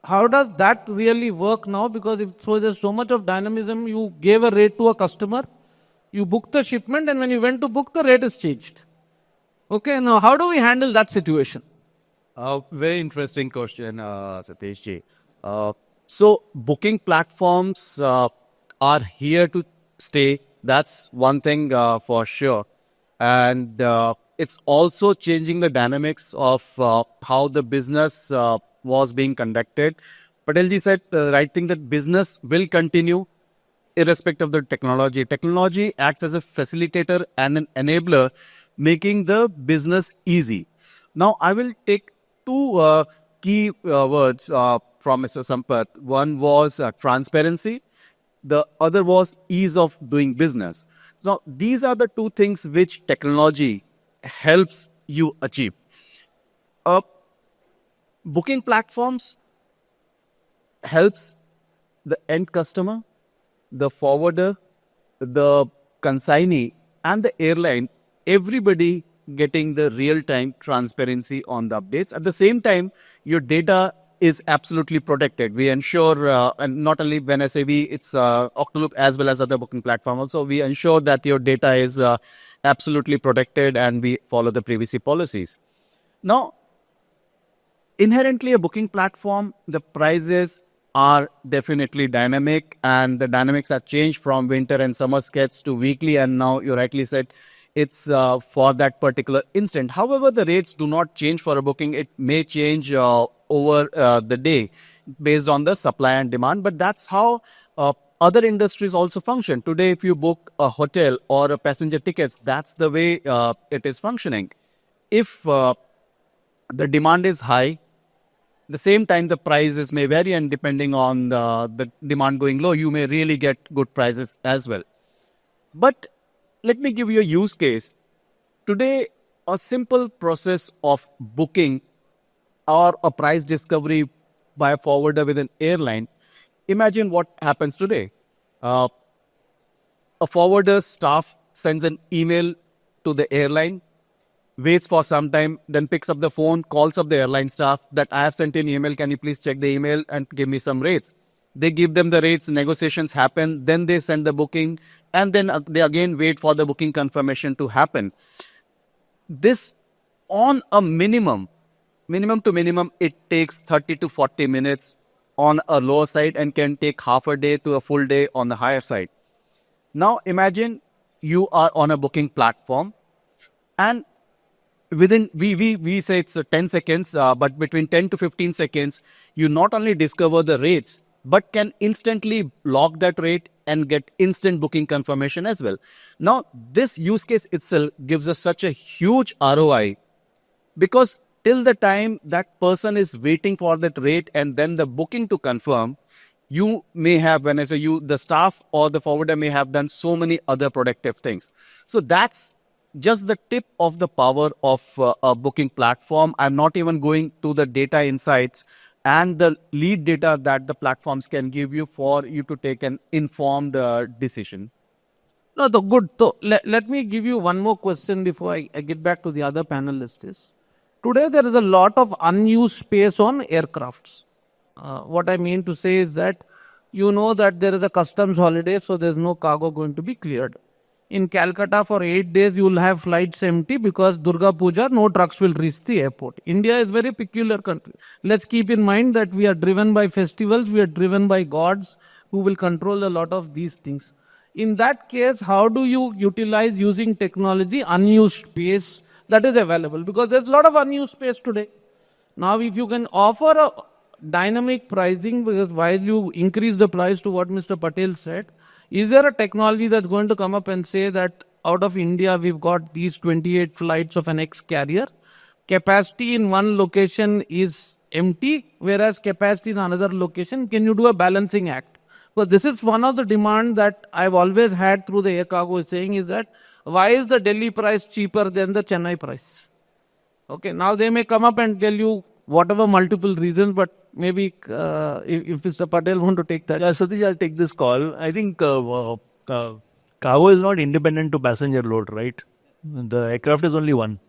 how does that really work now? Because there's so much of dynamism, you gave a rate to a customer, you booked the shipment, and when you went to book, the rate is changed. Okay, now how do we handle that situation? Very interesting question, Satish ji. So booking platforms are here to stay. That's one thing for sure. And it's also changing the dynamics of how the business was being conducted. Patelji said the right thing, that business will continue irrespective of the technology. Technology acts as a facilitator and an enabler, making the business easy. Now, I will take two key words from Mr. Sampath. One was transparency. The other was ease of doing business. So these are the two things which technology helps you achieve. Booking platforms helps the end customer, the forwarder, the consignee, and the airline, everybody getting the real-time transparency on the updates. At the same time, your data is absolutely protected. We ensure, and not only when I say we, it's Octaloop as well as other booking platforms also, we ensure that your data is absolutely protected and we follow the privacy policies. Now, inherently a booking platform, the prices are definitely dynamic, and the dynamics have changed from winter and summer sketch to weekly, and now you rightly said it's for that particular instant. However, the rates do not change for a booking. It may change over the day based on the supply and demand, but that's how other industries also function. Today, if you book a hotel or a passenger tickets, that's the way it is functioning. If the demand is high, the same time the prices may vary, and depending on the demand going low, you may really get good prices as well. But let me give you a use case. Today, a simple process of booking or a price discovery by a forwarder with an airline. Imagine what happens today. A forwarder staff sends an email to the airline, waits for some time, then picks up the phone, calls up the airline staff that I have sent an email. Can you please check the email and give me some rates? They give them the rates, negotiations happen, then they send the booking, and then they again wait for the booking confirmation to happen. This on a minimum to minimum, it takes 30 to 40 minutes on a lower side and can take half a day to a full day on the higher side. Now imagine you are on a booking platform, and within we say it's 10 seconds, but between 10 to 15 seconds, you not only discover the rates, but can instantly log that rate and get instant booking confirmation as well. Now, this use case itself gives us such a huge ROI, because till the time that person is waiting for that rate and then the booking to confirm, you may have, when I say you, the staff or the forwarder may have done so many other productive things. So that's just the tip of the power of a booking platform. I'm not even going to the data insights and the lead data that the platforms can give you for you to take an informed decision. No, good. So let me give you one more question before I get back to the other panelists. Today, there is a lot of unused space on aircrafts. What I mean to say is that you know that there is a customs holiday, so there's no cargo going to be cleared. In Calcutta, for 8 days, you will have flights empty because Durga Puja, no trucks will reach the airport. India is a very peculiar country. Let's keep in mind that we are driven by festivals, we are driven by gods who will control a lot of these things. In that case, how do you utilize using technology unused space that is available? Because there's a lot of unused space today. Now, if you can offer a dynamic pricing, because while you increase the price to what Mr. Patel said, is there a technology that's going to come up and say that out of India, we've got these 28 flights of an X carrier, capacity in one location is empty, whereas capacity in another location, can you do a balancing act? So this is one of the demand that I've always had through the air cargo saying is that, why is the Delhi price cheaper than the Chennai price? Okay, now they may come up and tell you whatever multiple reasons, but maybe if Mr. Patel want to take that. Yeah, Satish, I'll take this call. I think cargo is not independent to passenger load, right? The aircraft is only one.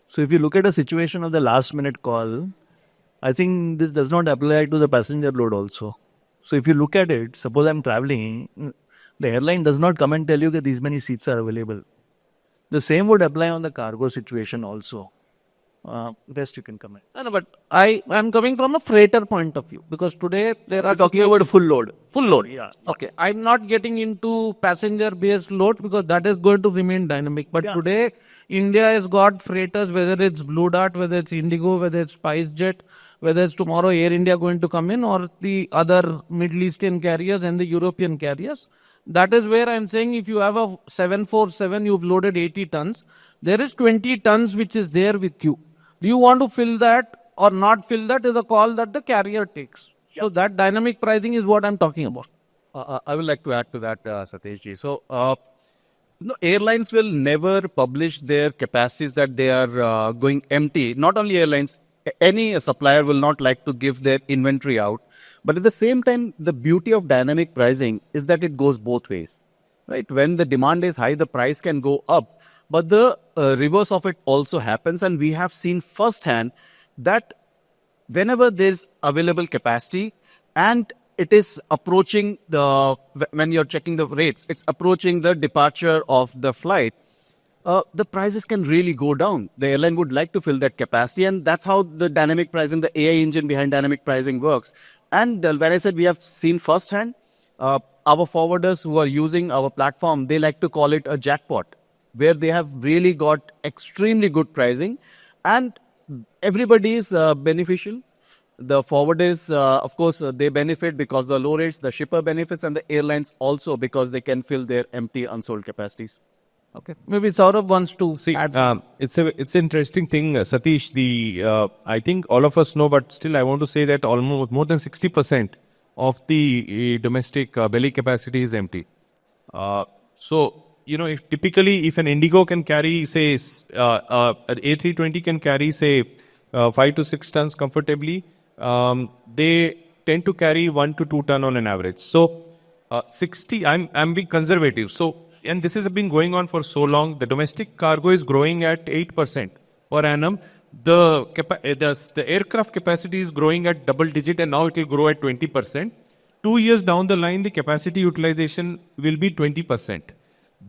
So if you look at a situation of the last minute call, I think this does not apply to the passenger load also. So if you look at it, suppose I'm traveling, the airline does not come and tell you that these many seats are available. The same would apply on the cargo situation also. Rest you can comment. No, but I'm coming from a freighter point of view, because today there are We're talking about a full load. full load. Yeah. Okay, I'm not getting into passenger-based load because that is going to remain dynamic. But today, India has got freighters, whether it's Blue Dart, whether it's Indigo, whether it's SpiceJet, whether it's tomorrow Air India going to come in, or the other Middle Eastern carriers and the European carriers. That is where I'm saying if you have a 747, you've loaded 80 tons, there is 20 tons which is there with you. Do you want to fill that or not fill that is a call that the carrier takes. So that dynamic pricing is what I'm talking about. I would like to add to that, Satish ji. So, airlines will never publish their capacities that they are going empty. Not only airlines, any supplier will not like to give their inventory out. But at the same time, the beauty of dynamic pricing is that it goes both ways, right? When the demand is high, the price can go up. But the reverse of it also happens, and we have seen firsthand that whenever there's available capacity and it is approaching when you're checking the rates, it's approaching the departure of the flight, the prices can really go down. The airline would like to fill that capacity, and that's how the dynamic pricing, the AI engine behind dynamic pricing works. And when I said we have seen firsthand, our forwarders who are using our platform, they like to call it a jackpot. where they have really got extremely good pricing, and everybody is beneficial. The forwarders, of course, they benefit because the low rates, the shipper benefits, and the airlines also because they can fill their empty unsold capacities. Okay. Maybe Saurabh wants to See, add. it's an interesting thing, Satish. I think all of us know, but still, I want to say that almost more than 60% of the domestic belly capacity is empty. So if typically if an Indigo can carry, say, an A320 can carry, say, 5 to 6 tons comfortably, they tend to carry 1 to 2 ton on an average. So 60, I'm being conservative. So, and this has been going on for so long. The domestic cargo is growing at 8% per annum. The aircraft capacity is growing at double digit, and now it will grow at 20%. 2 years down the line, the capacity utilization will be 20%.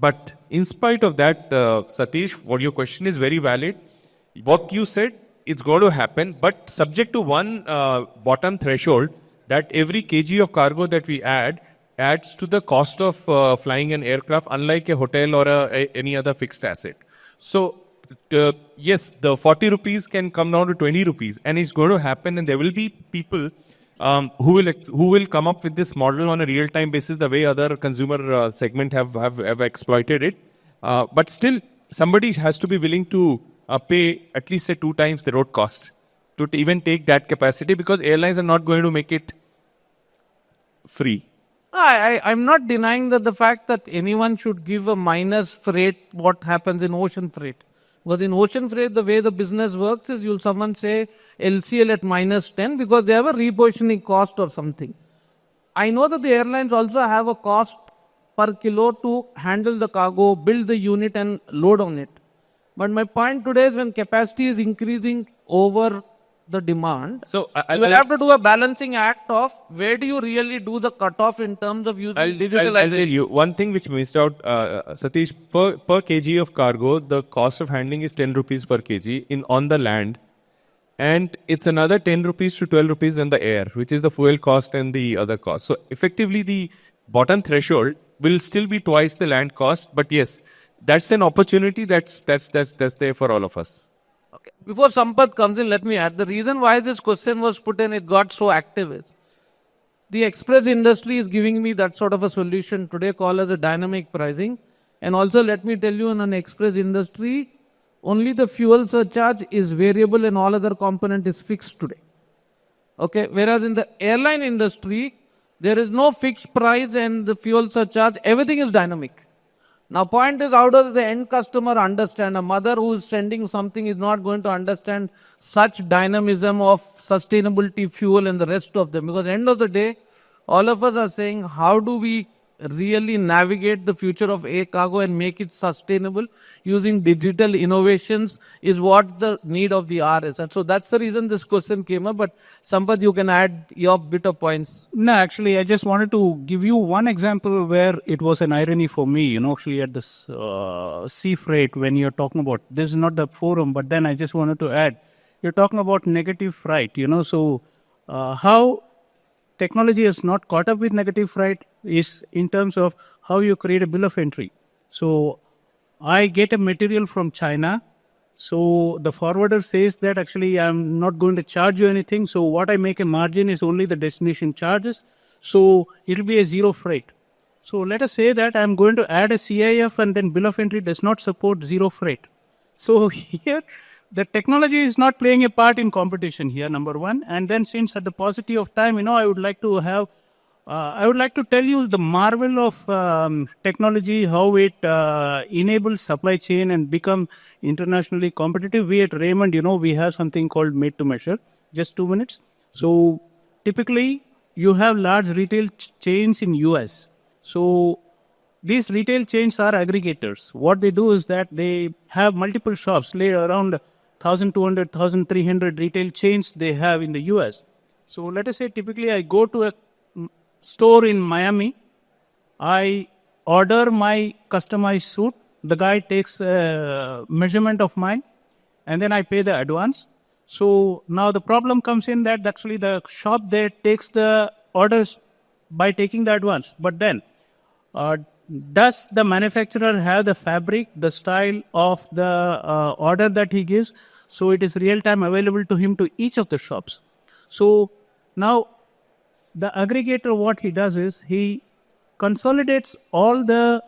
But in spite of that, Satish, what your question is very valid. What you said, it's going to happen, but subject to one bottom threshold, that every kg of cargo that we add adds to the cost of flying an aircraft, unlike a hotel or any other fixed asset. So, yes, the 40 rupees can come down to 20 rupees, and it's going to happen, and there will be people who will come up with this model on a real-time basis, the way other consumer segment have exploited it. But still, somebody has to be willing to pay at least say 2 times the road cost to even take that capacity, because airlines are not going to make it free. I'm not denying that the fact that anyone should give a minus freight what happens in ocean freight. Because in ocean freight, the way the business works is someone say LCL at minus 10 because they have a repositioning cost or something. I know that the airlines also have a cost per kilo to handle the cargo, build the unit and load on it. But my point today is when capacity is increasing over the demand, So you will have to do a balancing act of where do you really do the cutoff in terms of using I'll digitalization. tell you one thing which missed out, Satish. Per kg of cargo, the cost of handling is 10 rupees per kg on the land, and it's another 10 rupees to 12 rupees in the air, which is the fuel cost and the other cost. So effectively, the bottom threshold will still be twice the land cost. But yes, that's an opportunity that's there for all of us. Okay. Before Sampath comes in, let me add the reason why this question was put and it got so active is the express industry is giving me that sort of a solution today called as a dynamic pricing. And also let me tell you, in an express industry, only the fuel surcharge is variable and all other component is fixed today. Okay. Whereas in the airline industry, there is no fixed price and the fuel surcharge, everything is dynamic. Now, point is, how does the end customer understand? A mother who is sending something is not going to understand such dynamism of sustainability, fuel, and the rest of them. Because at the end of the day, all of us are saying, how do we really navigate the future of air cargo and make it sustainable using digital innovations is what the need of the hour is. And so that's the reason this question came up. But Sampath, you can add your bit of points. No, actually, I just wanted to give you one example where it was an irony for me, actually at this sea freight when you're talking about, this is not the forum, but then I just wanted to add, you're talking about negative freight, so how technology has not caught up with negative freight is in terms of how you create a bill of entry. So I get a material from China. So the forwarder says that actually I'm not going to charge you anything. So what I make a margin is only the destination charges. So it'll be a zero freight. So let us say that I'm going to add a CIF and then bill of entry does not support zero freight. So here the technology is not playing a part in competition here, number one. And then since at the paucity of time, I would like to tell you the marvel of technology, how it enables supply chain and become internationally competitive. We at Raymond, we have something called made to measure. Just 2 minutes. So typically you have large retail chains in US. So these retail chains are aggregators. What they do is that they have multiple shops, around 1,200, 1,300 retail chains they have in the US. So let us say typically I go to a store in Miami, I order my customized suit, the guy takes a measurement of mine, and then I pay the advance. So now the problem comes in that actually the shop there takes the orders by taking the advance. But then does the manufacturer have the fabric, the style of the order that he gives? So it is real time available to him to each of the shops. So now the aggregator, what he does is he consolidates all the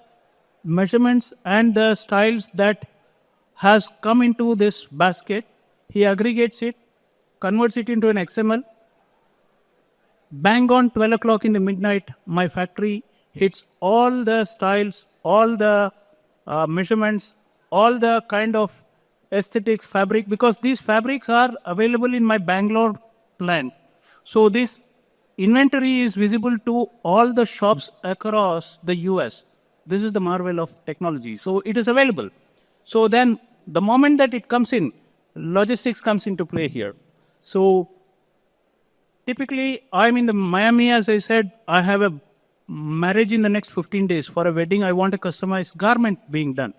measurements and the styles that has come into this basket. He aggregates it, converts it into an XML. Bang on 12 o'clock in the midnight, my factory hits all the styles, all the measurements, all the kind of aesthetics, fabric, because these fabrics are available in my Bangalore plant. So this inventory is visible to all the shops across the US. This is the marvel of technology. So it is available. So then the moment that it comes in, logistics comes into play here. So typically, I'm in the Miami, as I said, I have a marriage in the next 15 days. For a wedding, I want a customized garment being done.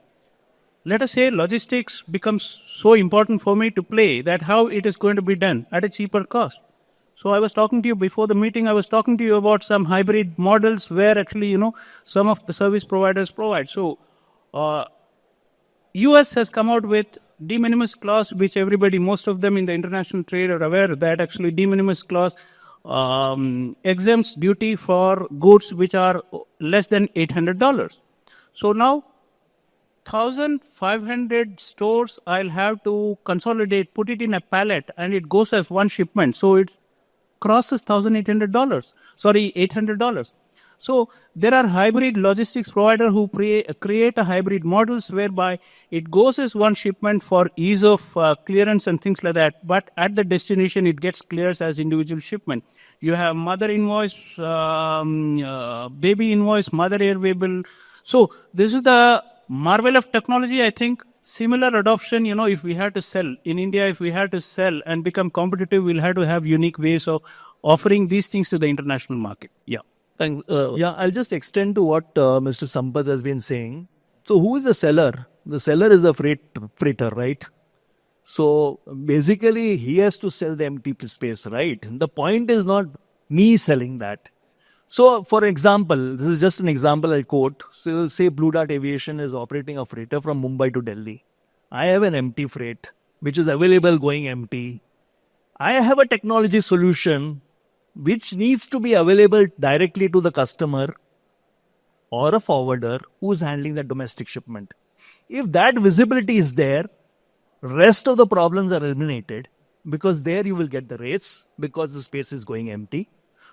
Let us say logistics becomes so important for me to play that how it is going to be done at a cheaper cost. So I was talking to you before the meeting, I was talking to you about some hybrid models where actually, some of the service providers provide. So US has come out with de minimis clause, which everybody, most of them in the international trade are aware that actually de minimis clause exempts duty for goods which are less than $800. So now 1,500 stores I'll have to consolidate, put it in a pallet, and it goes as one shipment. So it crosses $1,800. Sorry, $800. So there are hybrid logistics provider who create a hybrid models whereby it goes as one shipment for ease of clearance and things like that. But at the destination, it gets cleared as individual shipment. You have mother invoice, baby invoice, mother airway bill. So this is the marvel of technology. I think similar adoption, if we had to sell in India, if we had to sell and become competitive, we'll have to have unique ways of offering these things to the international market. Yeah. Thank, Yeah, I'll just extend to what Mr. Sampath has been saying. So, who is the seller? The seller is a freighter, right? So, basically, he has to sell the empty space, right? The point is not me selling that. So, for example, this is just an example I'll quote. So, say Blue Dart Aviation is operating a freighter from Mumbai to Delhi. I have an empty freight which is available going empty. I have a technology solution which needs to be available directly to the customer or a forwarder who's handling the domestic shipment. If that visibility is there, rest of the problems are eliminated because there you will get the rates because the space is going empty.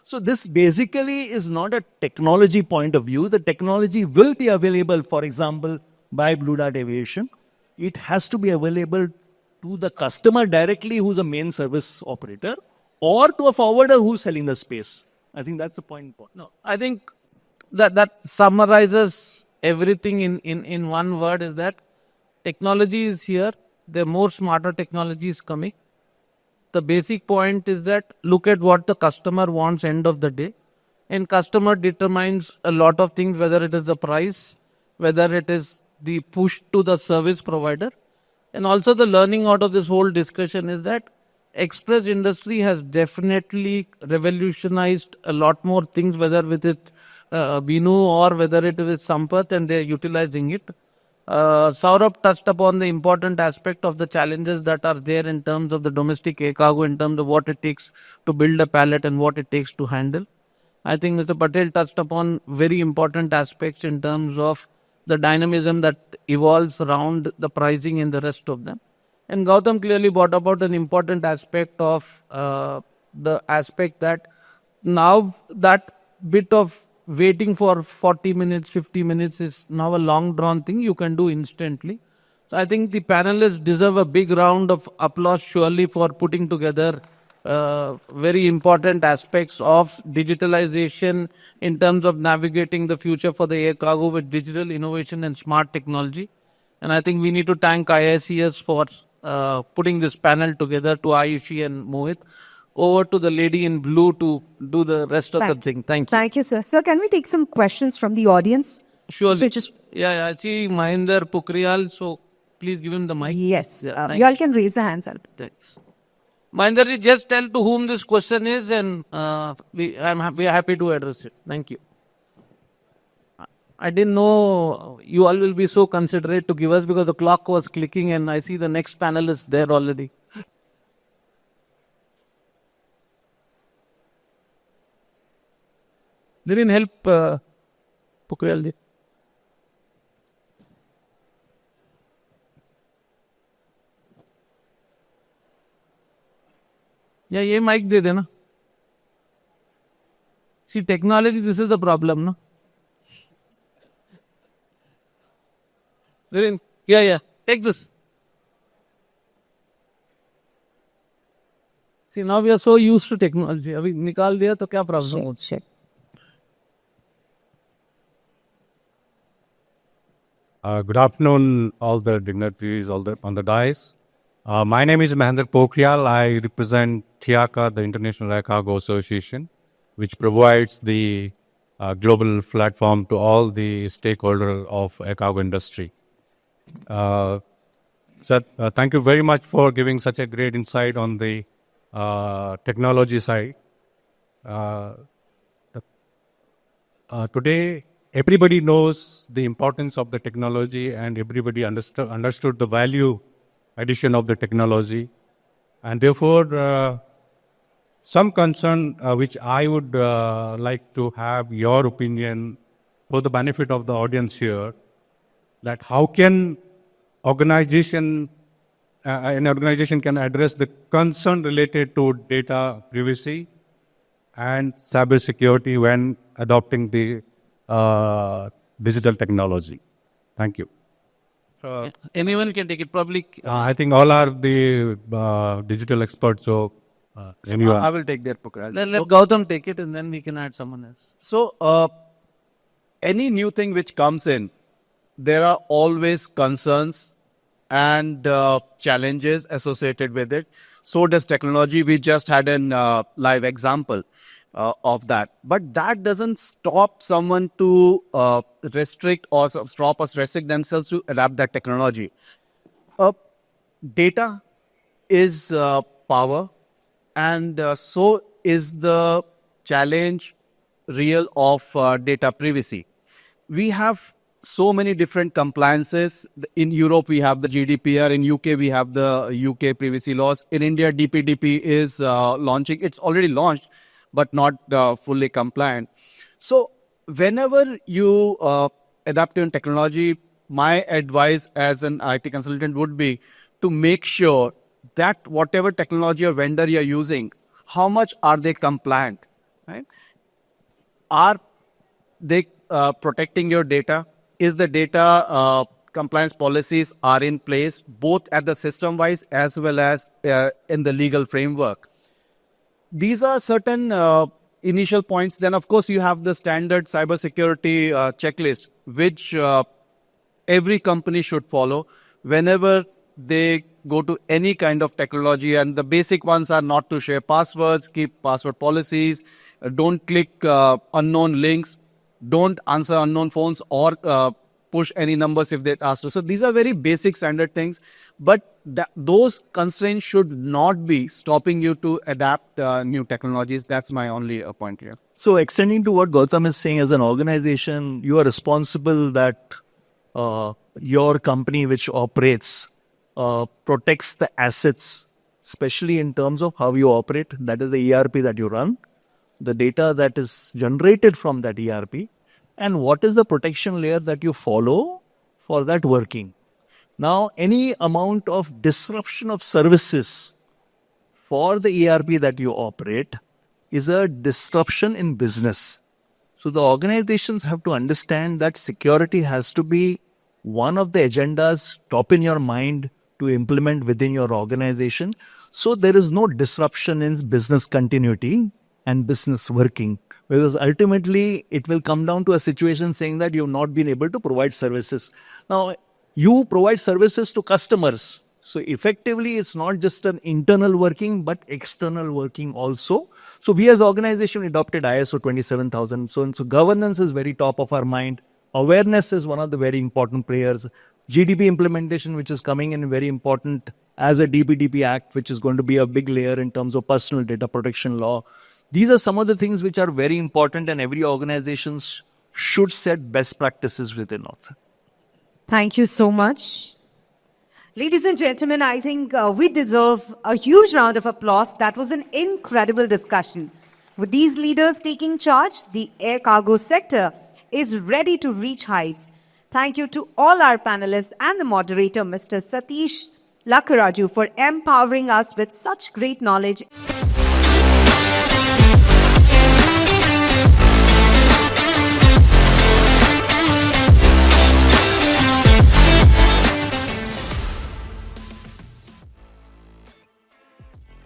So this basically is not a technology point of view. The technology will be available, for example, by Blue Dart Aviation. It has to be available to the customer directly who's a main service operator or to a forwarder who's selling the space. I think that's the point. no, I think that summarizes everything in one word is that technology is here. There are more smarter technologies coming. The basic point is that look at what the customer wants end of the day. And customer determines a lot of things, whether it is the price, whether it is the push to the service provider. And also the learning out of this whole discussion is that express industry has definitely revolutionized a lot more things, whether with it Binu or whether it is with Sampath, and they're utilizing it. Saurabh touched upon the important aspect of the challenges that are there in terms of the domestic air cargo, in terms of what it takes to build a pallet and what it takes to handle. I think Mr. Patel touched upon very important aspects in terms of the dynamism that evolves around the pricing and the rest of them. And Gautam clearly brought about an important aspect of the aspect that now that bit of waiting for 40 minutes, 50 minutes is now a long drawn thing you can do instantly. So I think the panelists deserve a big round of applause surely for putting together very important aspects of digitalization in terms of navigating the future for the air cargo with digital innovation and smart technology. And I think we need to thank IICS for putting this panel together, to Ayushi and Mohit. Over to the lady in blue to do the rest of the thing. Thank you. Thank you, sir. Sir, can we take some questions from the audience? Surely. So just Yeah, I see Mahinder Pukrial, so please give him the mic. yes, Yeah, thank you all can raise your hands. Thanks. Mahinder, just tell to whom this question is, and we are happy to address it. Thank you. I didn't know you all will be so considerate to give us because the clock was clicking and I see the next panelist there already. They didn't help Pokhriyal ji. Yeah, ये mic दे देना. See, technology, this is the problem, no? Yeah, take this. See, now we are so used to technology. अभी निकाल दिया तो क्या problem? Good afternoon, all the dignitaries, on the dais. My name is Mahendra Pokhriyal. I represent TIACA, the International Air Cargo Association, which provides the global platform to all the stakeholders of air cargo industry. Thank you very much for giving such a great insight on the technology side. Today, everybody knows the importance of the technology and everybody understood the value addition of the technology. And therefore, some concern which I would like to have your opinion for the benefit of the audience here, that how can an organization can address the concern related to data privacy and cyber security when adopting the digital technology. Thank you. Anyone can take it. Probably. I think all are the digital experts. So, anyone. I will take that, Pokhriyal. Let Gautam take it and then we can add someone else. So, any new thing which comes in, there are always concerns and challenges associated with it. So does technology. We just had a live example of that. But that doesn't stop someone to restrict or restrict themselves to adapt that technology. Data is power, and so is the challenge real of data privacy. We have so many different compliances. In Europe, we have the GDPR. In UK, we have the UK privacy laws. In India, DPDP is launching. It's already launched, but not fully compliant. So whenever you adapt to technology, my advice as an IT consultant would be to make sure that whatever technology or vendor you're using, how much are they compliant, right? Are they protecting your data? Is the data compliance policies are in place, both at the system-wise as well as in the legal framework? These are certain initial points. Then, of course, you have the standard cybersecurity checklist, which every company should follow whenever they go to any kind of technology. And the basic ones are not to share passwords, keep password policies, don't click unknown links, don't answer unknown phones or push any numbers if they ask you. So these are very basic standard things, but those constraints should not be stopping you to adapt new technologies. That's my only point here. So extending to what Gautam is saying, as an organization, you are responsible that your company which operates protects the assets, especially in terms of how you operate. That is the ERP that you run, the data that is generated from that ERP, and what is the protection layer that you follow for that working. Now, any amount of disruption of services for the ERP that you operate is a disruption in business. So the organizations have to understand that security has to be one of the agendas top in your mind to implement within your organization, so there is no disruption in business continuity and business working. Because ultimately, it will come down to a situation saying that you have not been able to provide services. Now, you provide services to customers. So effectively, it's not just an internal working, but external working also. So we as organization adopted ISO 27000. So governance is very top of our mind. Awareness is one of the very important players. GDP implementation, which is coming in very important as a DPDP Act, which is going to be a big layer in terms of personal data protection law. These are some of the things which are very important, and every organization should set best practices within also. Thank you so much. Ladies and gentlemen, I think we deserve a huge round of applause. That was an incredible discussion. With these leaders taking charge, the air cargo sector is ready to reach heights. Thank you to all our panelists and the moderator, Mr. Satish Lakaraju, for empowering us with such great knowledge.